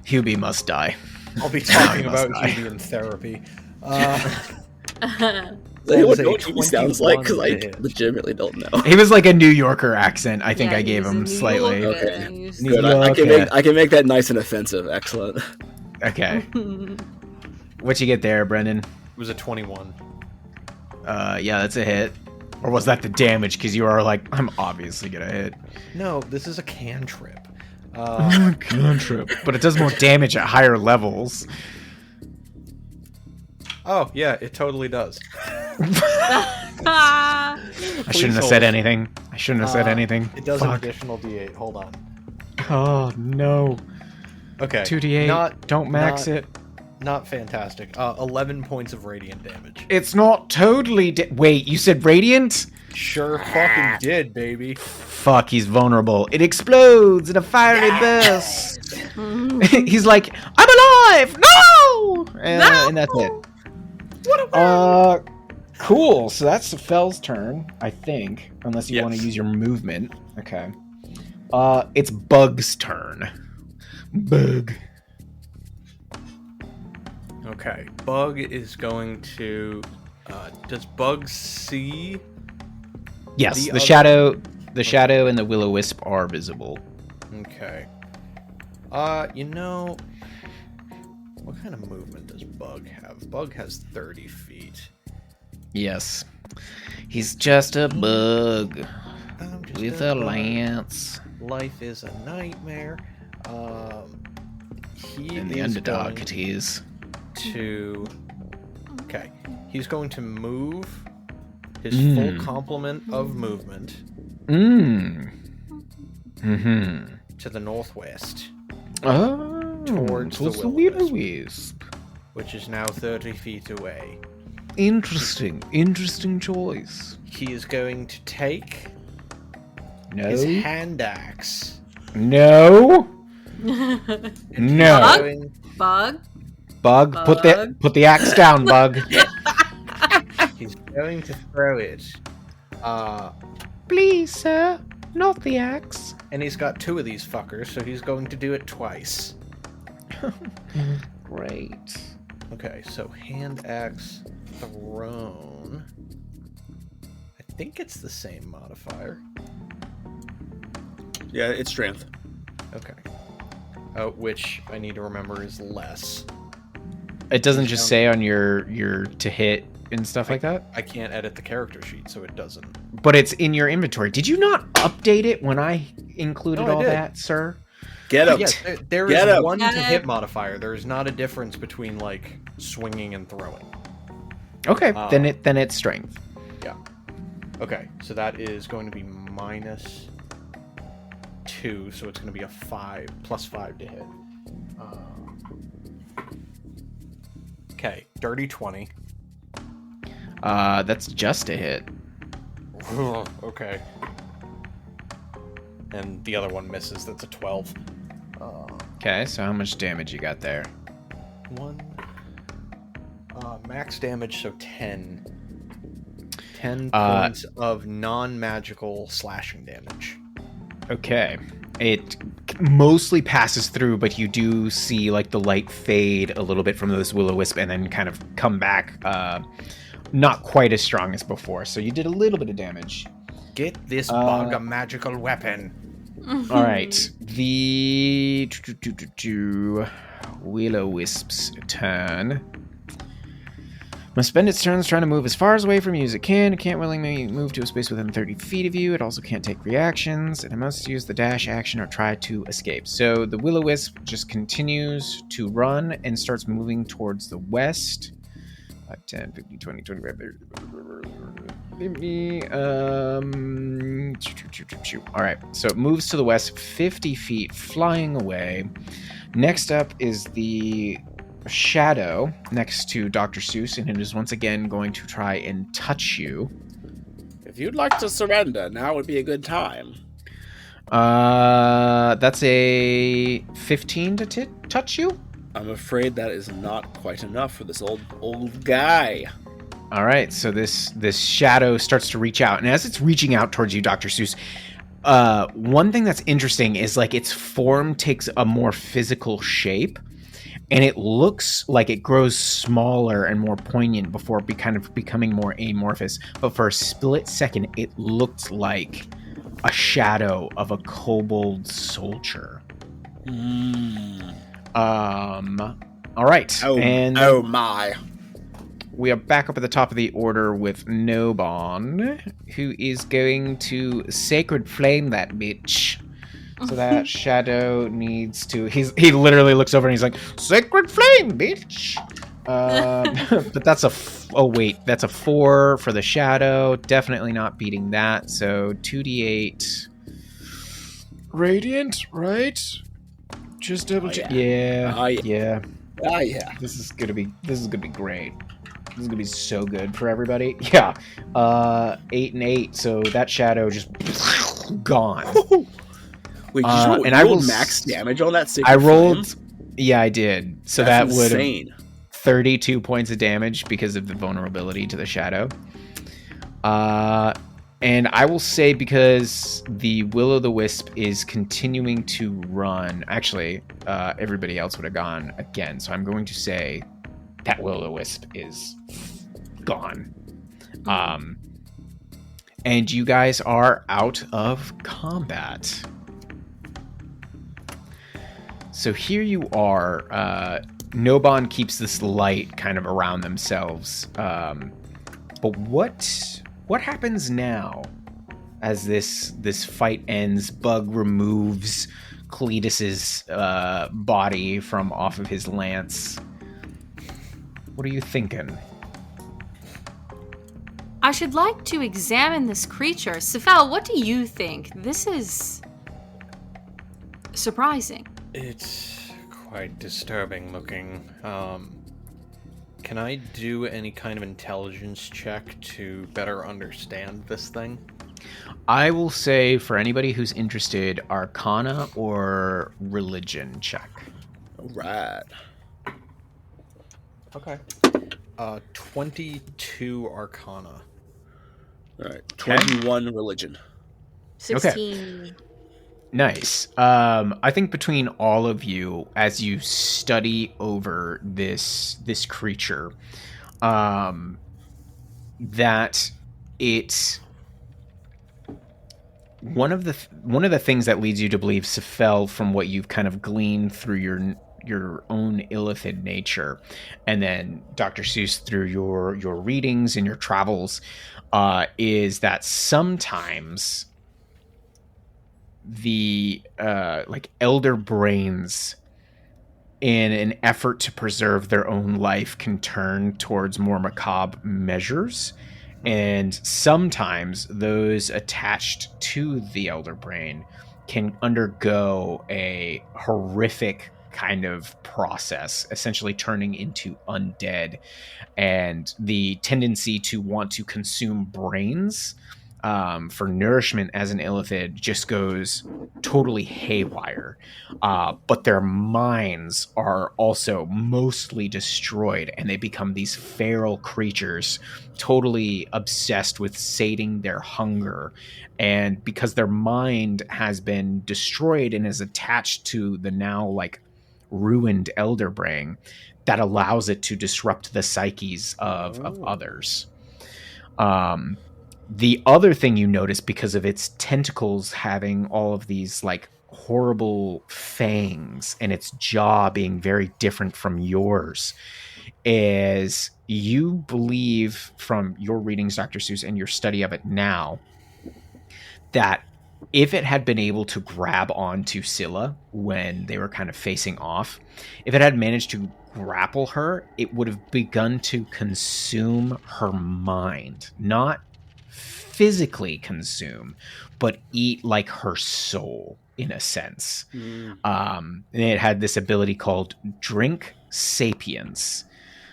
Hubie must die. I'll be talking about Hubie in therapy. Hey, what Hubie sounds like, because I legitimately don't know. He was like a New Yorker accent. I think I gave him slightly. Okay. Good. I can make that nice and offensive. Excellent. Okay. What'd you get there, Brendan? It was a 21. Yeah, that's a hit. Or was that the damage? Because you are like, I'm obviously gonna hit. No, this is a cantrip. Cantrip. But it does more damage at higher levels. Oh, yeah, it totally does. I shouldn't have said anything. It does an additional D8. Hold on. Oh, no. Okay. 2d8. Don't max it. Not fantastic. 11 points of radiant damage. It's not totally... Wait, you said radiant? Sure fucking did, baby. Fuck, he's vulnerable. It explodes in a fiery burst. He's like, I'm alive! No! And that's it. Cool. So that's Sephel's turn, I think. Unless you want to use your movement. Okay. It's Bug's turn. Bug. Okay. Bug is going to... does Bug see... Yes, the shadow and the will-o-wisp are visible. Okay. You know... What kind of movement does Bug have? Bug has 30 feet. Yes. He's just a bug with a lance. Life is a nightmare. He and the underdog it is. Okay. He's going to move his full complement of movement to the northwest. Towards the will-o-wisp, which is now 30 feet away. Interesting choice. He is going to take his hand axe. No. Bug. Put the axe down, Bug. He's going to throw it. Please, sir, not the axe. And he's got 2 of these fuckers, so he's going to do it twice. Great. Okay, so hand axe thrown. I think it's the same modifier. Yeah, it's strength. Okay. Which I need to remember is less. It doesn't just say on your to hit and stuff like that? I can't edit the character sheet, so it doesn't. But it's in your inventory. Did you not update it when I included all that, sir? Get up. Yes, there is one to hit modifier. There is not a difference between like swinging and throwing. Okay, then it's strength. Yeah. Okay, so that is going to be -2, so it's going to be a 5 +5 to hit. Okay, dirty 20. That's just a hit. Okay. And the other one misses. That's a 12. Okay, so how much damage you got there? 1. Max damage, so 10. 10 points of non-magical slashing damage. Okay. It mostly passes through, but you do see like the light fade a little bit from this will-o-wisp and then kind of come back not quite as strong as before. So you did a little bit of damage. Get this bug a magical weapon. All right. The will-o-wisp's turn. Must spend its turns trying to move as far away from you as it can. It can't willingly move to a space within 30 feet of you. It also can't take reactions. And it must use the dash action or try to escape. So the will-o-wisp just continues to run and starts moving towards the west. 5, 10, 15, 20, 25, 30. All right. So it moves to the west 50 feet, flying away. Next up is the shadow next to Dr. Seuss, and it is once again going to try and touch you. If you'd like to surrender, now would be a good time. That's a 15 to touch you? I'm afraid that is not quite enough for this old guy. All right, so this shadow starts to reach out, and as it's reaching out towards you, Dr. Seuss, one thing that's interesting is like its form takes a more physical shape, and it looks like it grows smaller and more poignant before becoming more amorphous. But for a split second, it looked like a shadow of a kobold soldier. All right, oh my. We are back up at the top of the order with Nobon, who is going to Sacred Flame that bitch. So that shadow needs to... He literally looks over and he's like, Sacred Flame, bitch! But that's that's a 4 for the shadow. Definitely not beating that. So 2d8. Radiant, right? Just double check. Yeah. Yeah. This is gonna be great. This is gonna be so good for everybody. Yeah. 8 and 8. So that shadow just gone. Wait, and I rolled max damage on that. I rolled. Yeah, I did. So that's that would insane. 32 points of damage because of the vulnerability to the shadow. And I will say, because the will-o'-the-wisp is continuing to run. Actually, everybody else would have gone again. So I'm going to say that will-o'-the-wisp is gone. And you guys are out of combat. So here you are. Nobon keeps this light kind of around themselves. But what happens now as this fight ends? Bug removes Cletus's body from off of his lance. What are you thinking? I should like to examine this creature. Sephel, what do you think? This is surprising. It's quite disturbing looking. Can I do any kind of intelligence check to better understand this thing? I will say, for anybody who's interested, Arcana or Religion check. All right. Okay. 22 Arcana. All right. 21 Religion. 16. Okay. Nice. I think between all of you, as you study over this creature, that it's one of the things that leads you to believe Sephel, from what you've kind of gleaned through your own illithid nature, and then Dr. Seuss through your readings and your travels, is that sometimes the elder brains, in an effort to preserve their own life, can turn towards more macabre measures, and sometimes those attached to the elder brain can undergo a horrific kind of process, essentially turning into undead, and the tendency to want to consume brains for nourishment as an illithid just goes totally haywire. But their minds are also mostly destroyed, and they become these feral creatures, totally obsessed with sating their hunger. And because their mind has been destroyed and is attached to the now ruined elder brain, that allows it to disrupt the psyches of others. The other thing you notice, because of its tentacles having all of these horrible fangs and its jaw being very different from yours, is you believe from your readings, Dr. Seuss, and your study of it now, that if it had been able to grab onto Scylla when they were kind of facing off, if it had managed to grapple her, it would have begun to consume her mind. Not physically consume, but eat her soul, in a sense. And it had this ability called drink, sapiens.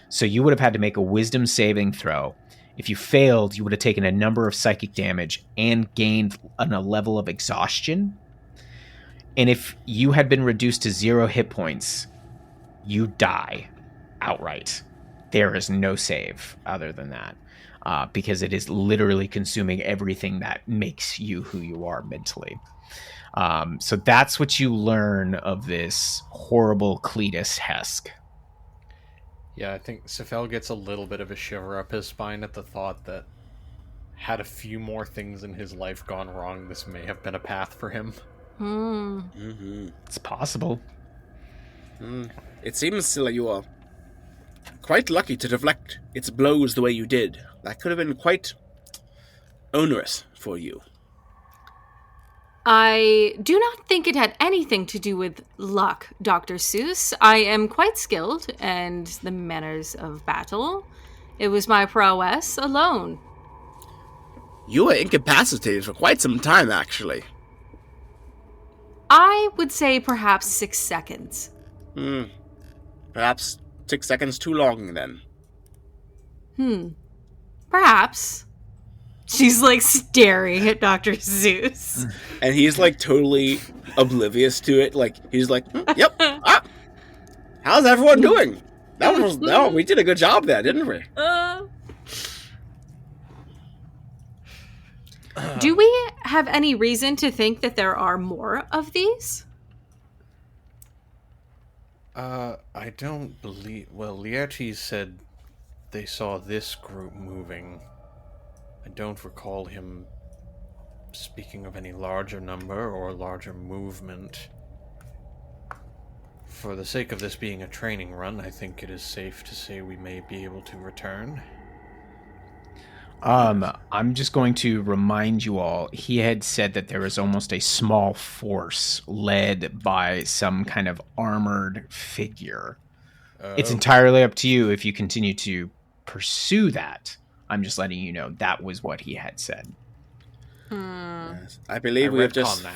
So you would have had to make a wisdom saving throw. If you failed, you would have taken a number of psychic damage and gained a level of exhaustion. And if you had been reduced to 0 hit points, you die outright. There is no save other than that, because it is literally consuming everything that makes you who you are mentally. So that's what you learn of this horrible Cletus Hesk. Yeah, I think Sephel gets a little bit of a shiver up his spine at the thought that had a few more things in his life gone wrong, this may have been a path for him. Mm-hmm. It's possible. It seems, Scylla, you are quite lucky to deflect its blows the way you did. That could have been quite onerous for you. I do not think it had anything to do with luck, Dr. Seuss. I am quite skilled and the manners of battle. It was my prowess alone. You were incapacitated for quite some time, actually. I would say perhaps 6 seconds. Perhaps 6 seconds too long, then. Perhaps. She's like staring at Dr. Seuss. And he's like totally oblivious to it. Like, he's like, yep. How's everyone doing? We did a good job there, didn't we? Do we have any reason to think that there are more of these? I don't believe... Well, Laertes said they saw this group moving. I don't recall him speaking of any larger number or larger movement. For the sake of this being a training run, I think it is safe to say we may be able to return. I'm just going to remind you all, he had said that there was almost a small force led by some kind of armored figure. It's entirely up to you if you continue to pursue that. I'm just letting you know that was what he had said. Yes. I believe we have just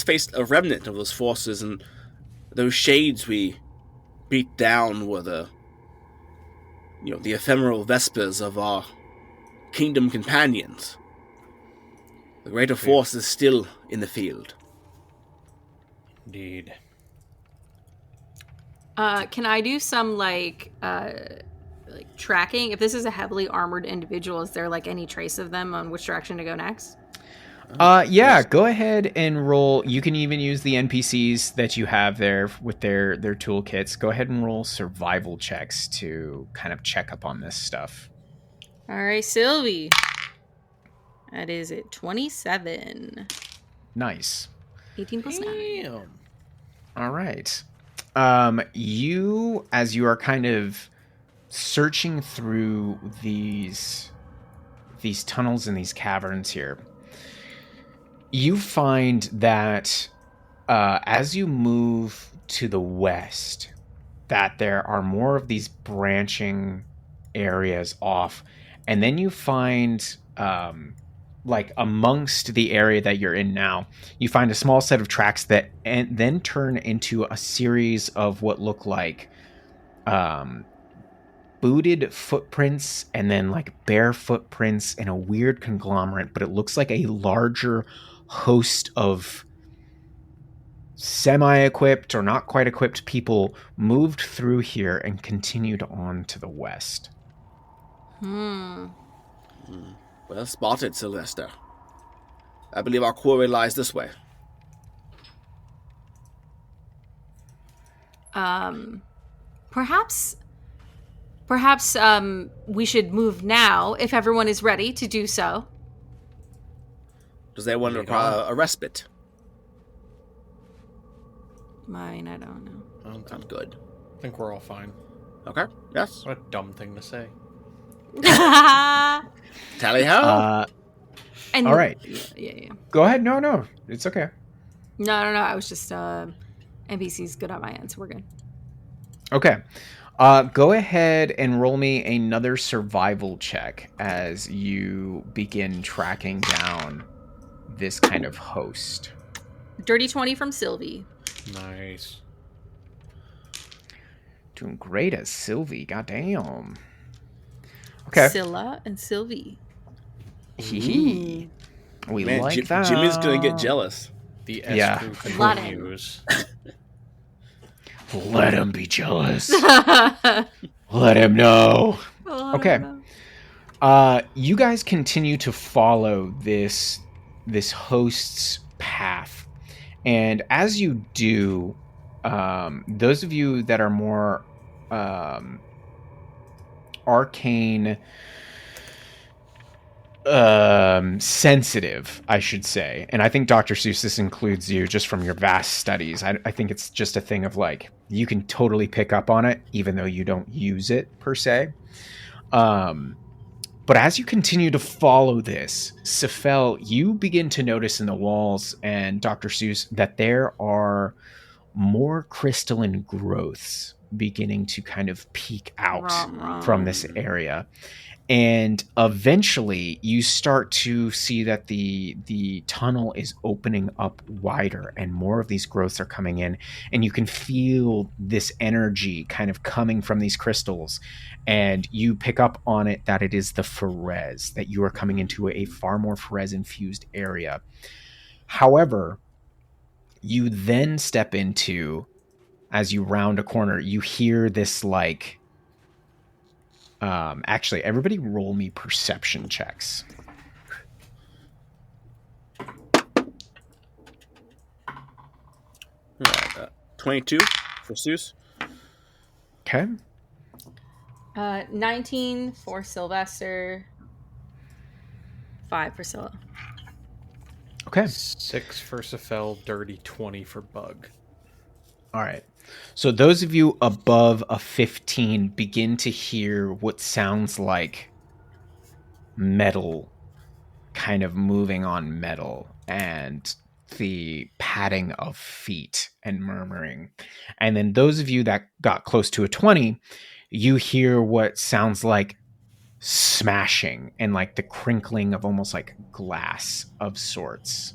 faced a remnant of those forces, and those shades we beat down were the ephemeral vespers of our kingdom companions. The greater force is still in the field. Indeed. Can I do some like tracking? If this is a heavily armored individual, is there like any trace of them on which direction to go next? Yeah, go ahead and roll. You can even use the NPCs that you have there with their toolkits. Go ahead and roll survival checks to kind of check up on this stuff. All right, Sylvie. That is it. 27. Nice. 18 plus 9. Damn. All right. You, as you are kind of searching through these tunnels and these caverns here, you find that as you move to the west, that there are more of these branching areas off. And then you find, like amongst the area that you're in now, you find a small set of tracks that then turn into a series of what look like booted footprints and then like bare footprints and a weird conglomerate, but it looks like a larger host of semi-equipped or not quite equipped people moved through here and continued on to the west. Well spotted, Sylvester. I believe our quarry lies this way. Perhaps we should move now if everyone is ready to do so. Does anyone require a respite? Mine, I don't know. I'm good. I think we're all fine. Okay, yes. What a dumb thing to say. Tally ho! And all right. Yeah. Go ahead. No. It's okay. No. I was just NPC's good on my end, so we're good. Okay. Go ahead and roll me another survival check as you begin tracking down this kind of host. Dirty 20 from Sylvie. Nice. Doing great as Sylvie. Goddamn. Okay. Scylla and Sylvie. Hee. We Man, like that. Jimmy's gonna get jealous. The Yeah. S crew Lot of- continues. Let him be jealous. Let him know. Okay. You guys continue to follow this host's path, and as you do, those of you that are more arcane sensitive, I should say, and I think Dr. Seuss, this includes you just from your vast studies. I think it's just a thing of like, you can totally pick up on it even though you don't use it per se. But as you continue to follow this, Sephel, you begin to notice in the walls, and Dr. Seuss, that there are more crystalline growths beginning to kind of peek out from this area. And eventually you start to see that the tunnel is opening up wider and more of these growths are coming in, and you can feel this energy kind of coming from these crystals, and you pick up on it that it is the Pharez, that you are coming into a far more Pharez infused area. However, you then step into, as you round a corner, you hear this like, actually, everybody roll me perception checks. 22 for Seuss. Okay. 19 for Sylvester. 5 for Scylla. Okay. 6 for Sephel, dirty 20 for Bug. All right. So those of you above a 15 begin to hear what sounds like metal kind of moving on metal, and the padding of feet and murmuring. And then those of you that got close to a 20, you hear what sounds like smashing and like the crinkling of almost like glass of sorts.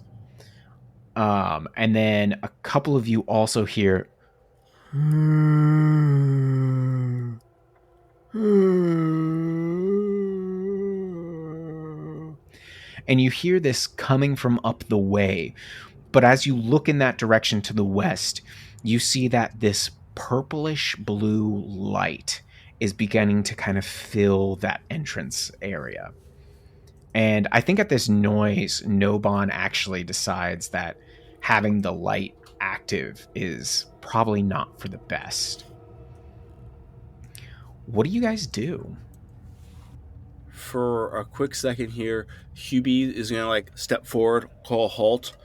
And then a couple of you also hear and you hear this coming from up the way. But as you look in that direction to the west, you see that this purplish blue light is beginning to kind of fill that entrance area. And I think at this noise, Nobon actually decides that having the light active is probably not for the best. What do you guys do? For a quick second here, Hubie is gonna like step forward, call a halt,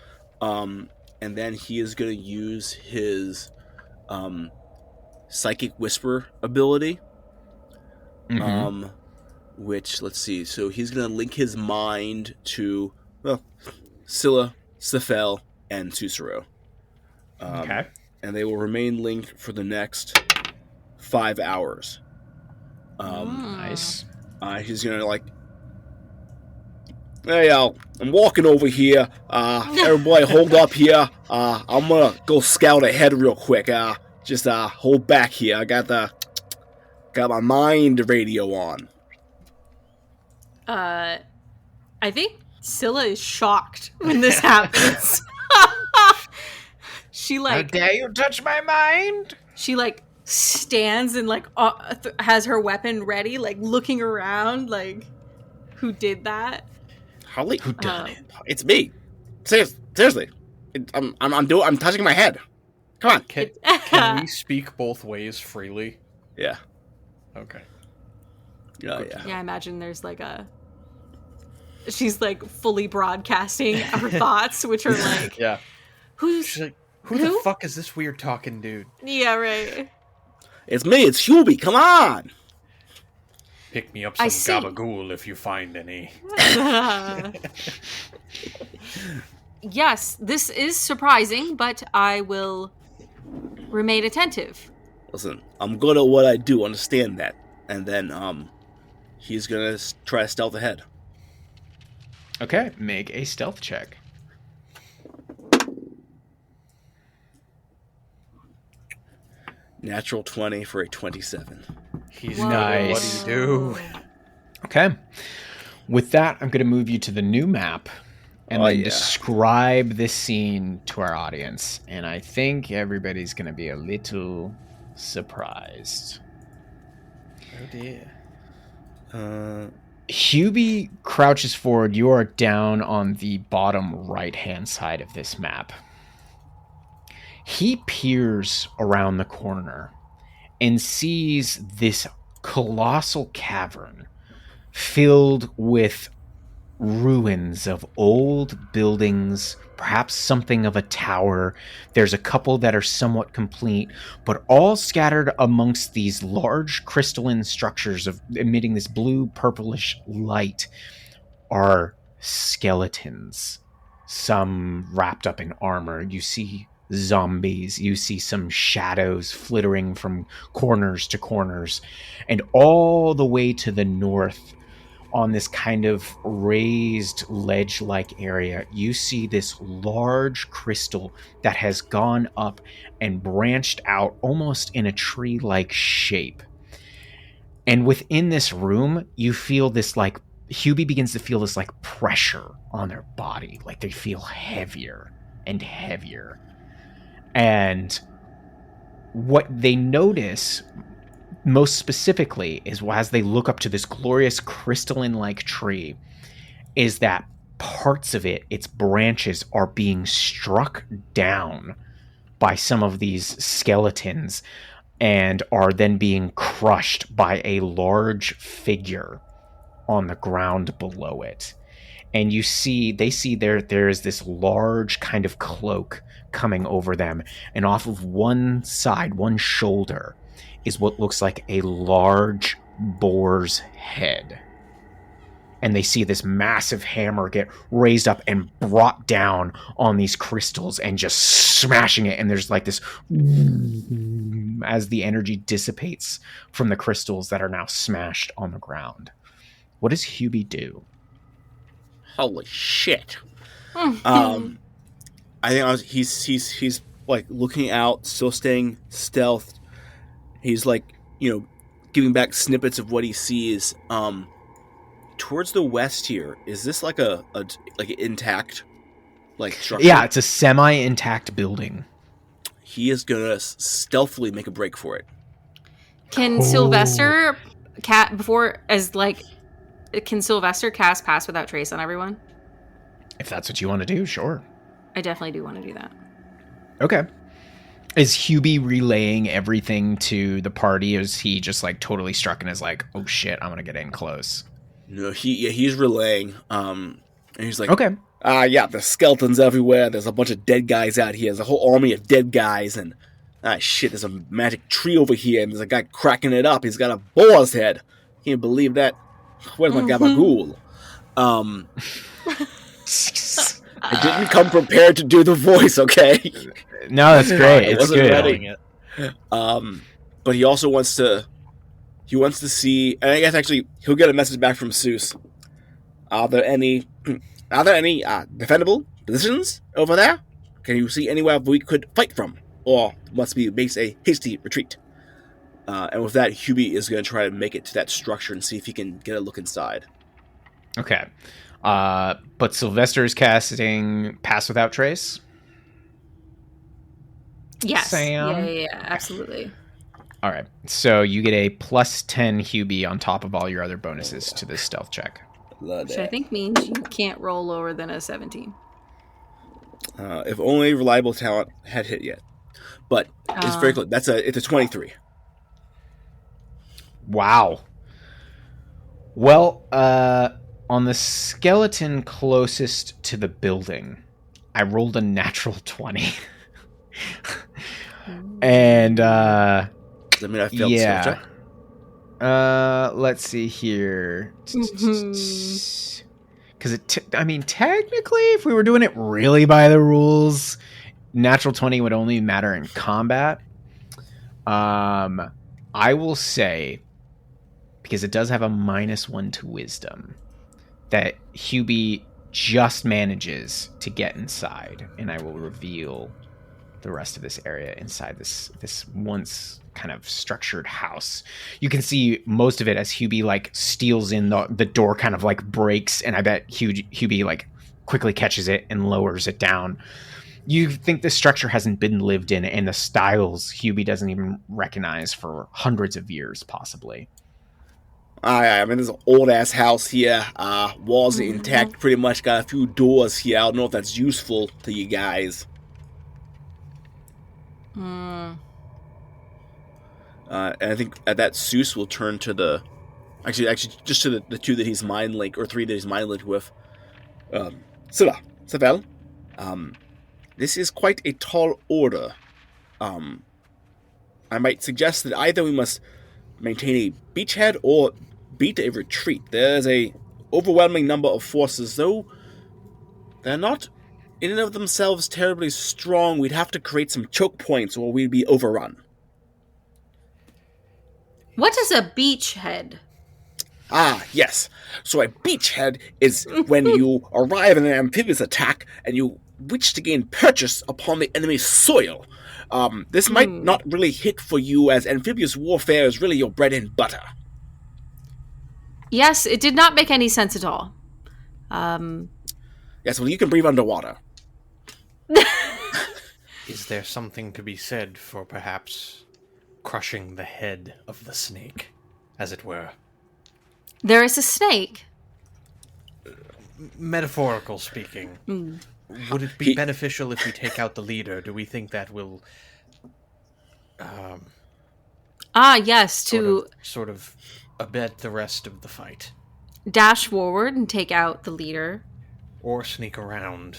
and then he is gonna use his psychic whisper ability. Which, let's see, so he's gonna link his mind to Scylla, Sephel, and Sussaro. Okay. And they will remain linked for the next 5 hours. Nice. He's gonna like, hey, I'm walking over here. Everybody hold up here. I'm gonna go scout ahead real quick. Just hold back here. I got my mind radio on. I think Scylla is shocked when this happens. She How like dare you touch my mind? she like stands and like has her weapon ready, like looking around, like who did that? Holly, Who done it? it's me. Seriously, I'm touching my head. Come on. Can we speak both ways freely? Yeah. Okay. Oh yeah. Yeah, I imagine there's like she's like fully broadcasting her thoughts, which are like, Yeah. who's She's like, who the fuck is this weird talking dude? yeah, right. It's me. It's Hubie. Come on. Pick me up I some see. gabagool if you find any. Yes, this is surprising, but I will remain attentive. Listen, I'm good at what I do. Understand that. And then he's gonna try to stealth ahead. Okay, make a stealth check. Natural 20 for a 27. He's Nice. What do you do? Okay. With that, I'm going to move you to the new map and then describe this scene to our audience. And I think everybody's going to be a little surprised. Oh dear. Hubie crouches forward. You are down on the bottom right-hand side of this map. He peers around the corner and sees this colossal cavern filled with ruins of old buildings, perhaps something of a tower. There's a couple that are somewhat complete, but all scattered amongst these large crystalline structures of emitting this blue purplish light are skeletons, some wrapped up in armor. You see zombies, you see some shadows flittering from corners to corners, and all the way to the north on this kind of raised ledge-like area, you see this large crystal that has gone up and branched out almost in a tree-like shape. And within this room, you feel this like, Hubie begins to feel this like pressure on their body, like they feel heavier and heavier. And what they notice most specifically is as they look up to this glorious crystalline-like tree is that parts of it, its branches, are being struck down by some of these skeletons and are then being crushed by a large figure on the ground below it. And they see there is this large kind of cloak coming over them, and off of one side, one shoulder, is what looks like a large boar's head. And they see this massive hammer get raised up and brought down on these crystals and just smashing it. And there's like this as the energy dissipates from the crystals that are now smashed on the ground. What does Hubie do? Holy shit. I think he's like looking out, still staying stealth. He's like, giving back snippets of what he sees. Towards the west here, is this like a intact structure? Yeah, it's a semi-intact building. He is gonna stealthily make a break for it. Can Sylvester can Sylvester cast Pass Without Trace on everyone? If that's what you want to do, sure. I definitely do want to do that. Okay. Is Hubie relaying everything to the party? Or is he just like totally struck and is like, oh shit, I'm gonna get in close? No, he's relaying. And he's like, okay. There's skeletons everywhere. There's a bunch of dead guys out here. There's a whole army of dead guys, and shit, there's a magic tree over here, and there's a guy cracking it up. He's got a boar's head. Can't believe that. Where's my gabagool? I didn't come prepared to do the voice, okay? No, that's great. It's good. Ready. But he also wants to see, and I guess actually he'll get a message back from Seuss. Are there any defendable positions over there? Can you see anywhere we could fight from? Or must we make a hasty retreat? And with that, Hubie is going to try to make it to that structure and see if he can get a look inside. Okay. But Sylvester is casting Pass Without Trace? Yes. Sam? Yeah, absolutely. All right. So you get a +10 Hubie on top of all your other bonuses to this stealth check. Which I think means you can't roll lower than a 17. If only reliable talent had hit yet. But it's very close. It's a 23. Wow. Well, on the skeleton closest to the building, I rolled a natural 20. And I mean, I failed the stealth check. Let's see here. Because technically, if we were doing it really by the rules, natural 20 would only matter in combat. I will say, because it does have a -1 to wisdom, that Hubie just manages to get inside, and I will reveal the rest of this area inside this once kind of structured house. You can see most of it as Hubie like steals in, the door kind of like breaks, and I bet Hubie like quickly catches it and lowers it down. You think this structure hasn't been lived in, and the styles Hubie doesn't even recognize for hundreds of years, possibly. I mean, there's an old-ass house here. Walls are intact, pretty much. Got a few doors here. I don't know if that's useful to you guys. And I think at that Seuss will turn to the... Actually, just to the two that he's mind-linked, or three that he's mind-linked with. Scylla, Sephel, this is quite a tall order. I might suggest that either we must maintain a beachhead or beat a retreat. There's a overwhelming number of forces, though they're not in and of themselves terribly strong. We'd have to create some choke points or we'd be overrun. What is a beachhead? Ah, yes. So a beachhead is when you arrive in an amphibious attack and you wish to gain purchase upon the enemy's soil. This might not really hit for you, as amphibious warfare is really your bread and butter. Yes, it did not make any sense at all. Yes, well, you can breathe underwater. Is there something to be said for perhaps crushing the head of the snake, as it were? There is a snake. Metaphorical speaking. Would it be beneficial if we take out the leader? Do we think that will... yes, Sort of abet the rest of the fight. Dash forward and take out the leader. Or sneak around.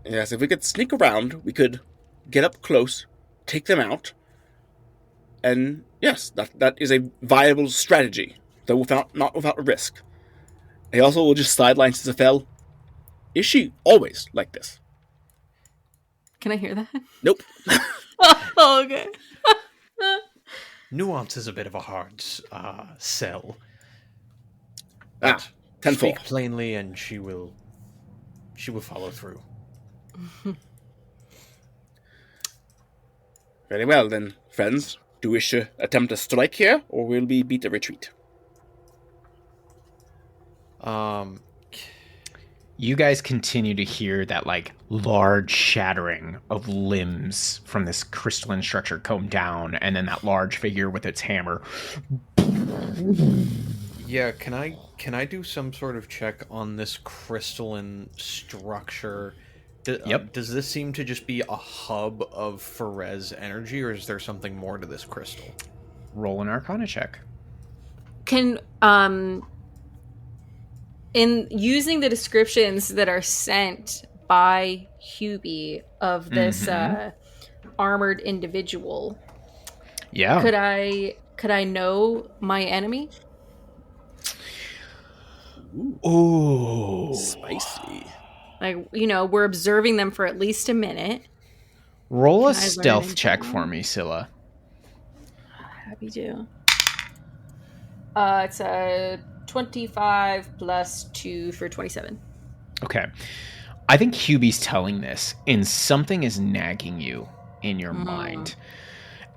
Yes, if we could sneak around, we could get up close, take them out, and yes, that is a viable strategy, though not without a risk. He also will just sideline Sephel. Is she always like this? Can I hear that? Nope. Oh, okay. Nuance is a bit of a hard sell. Tenfold. Speak plainly, and she will follow through. Very well, then, friends. Do you wish to attempt a strike here, or will we beat a retreat? You guys continue to hear that, like, large shattering of limbs from this crystalline structure come down, and then that large figure with its hammer. Yeah, can I do some sort of check on this crystalline structure? Yep. Does this seem to just be a hub of Ferez energy, or is there something more to this crystal? Roll an Arcana check. Can, in using the descriptions that are sent by Hubie of this armored individual, Yeah. could I know my enemy? Ooh. Spicy. Like, we're observing them for at least a minute. Roll a Can I learn stealth check anything? for me, Scylla. Happy to. It's a 25 plus 2 for 27. Okay. I think Hubie's telling this, and something is nagging you in your mind.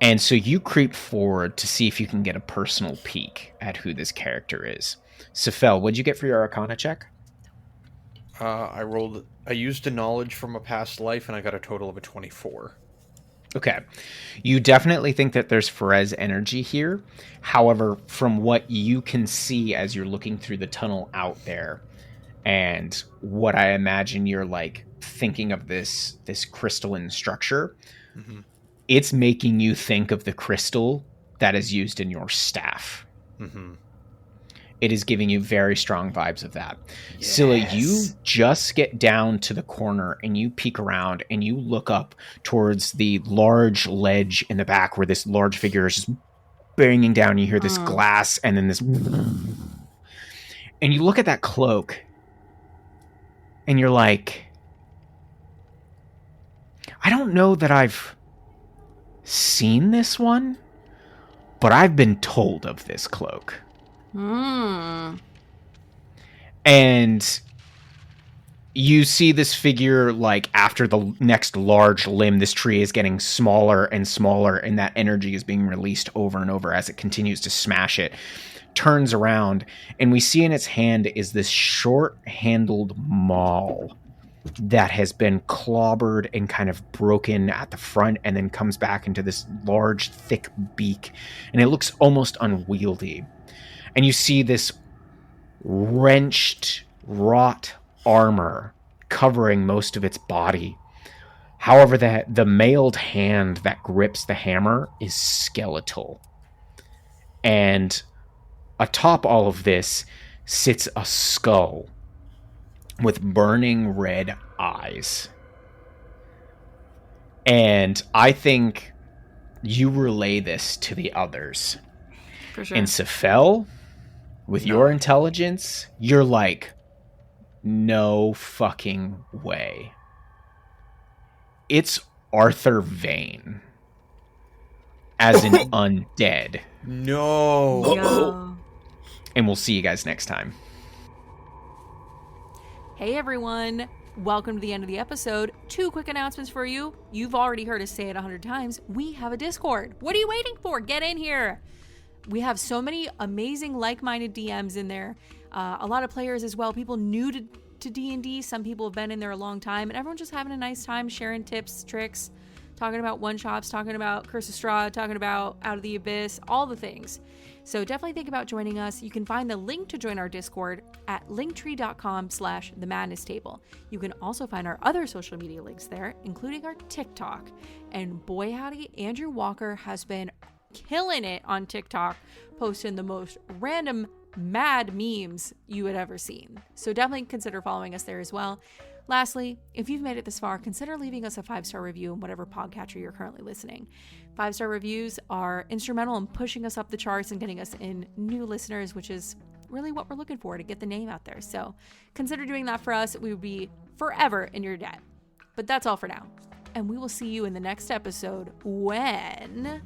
And so you creep forward to see if you can get a personal peek at who this character is. Sephel, what'd you get for your Arcana check? I used a knowledge from a past life, and I got a total of a 24. Okay. You definitely think that there's Ferez energy here. However, from what you can see as you're looking through the tunnel out there, and what I imagine you're like thinking of this crystalline structure, it's making you think of the crystal that is used in your staff. It is giving you very strong vibes of that. Yes. Scylla, you just get down to the corner and you peek around and you look up towards the large ledge in the back where this large figure is just banging down. You hear this glass and then this... And you look at that cloak and you're like, I don't know that I've seen this one, but I've been told of this cloak. And You see this figure, like, after the next large limb, this tree is getting smaller and smaller, and that energy is being released over and over as it continues to smash it. Turns around, and we see in its hand is this short-handled maul that has been clobbered and kind of broken at the front, and then comes back into this large, thick beak, and it looks almost unwieldy. And you see this wrenched, wrought armor covering most of its body. However, the mailed hand that grips the hammer is skeletal. And atop all of this sits a skull with burning red eyes. And I think you relay this to the others. For sure. And Sephel, with your intelligence, you're like, no fucking way. It's Arthur Vane as an undead. No. Yo. And we'll see you guys next time. Hey everyone, welcome to the end of the episode. 2 quick announcements for you. You've already heard us say it 100 times. We have a Discord. What are you waiting for? Get in here. We have so many amazing like-minded DMs in there. A lot of players as well, people new to D&D. Some people have been in there a long time, and everyone's just having a nice time sharing tips, tricks, talking about one-shots, talking about Curse of Strahd, talking about Out of the Abyss, all the things. So definitely think about joining us. You can find the link to join our Discord at linktree.com/themadnesstable. You can also find our other social media links there, including our TikTok. And boy howdy, Andrew Walker has been killing it on TikTok, posting the most random mad memes you had ever seen. So definitely consider following us there as well. Lastly, if you've made it this far, consider leaving us a 5-star review in whatever podcatcher you're currently listening. 5-star reviews are instrumental in pushing us up the charts and getting us in new listeners, which is really what we're looking for to get the name out there. So consider doing that for us. We would be forever in your debt. But that's all for now. And we will see you in the next episode when...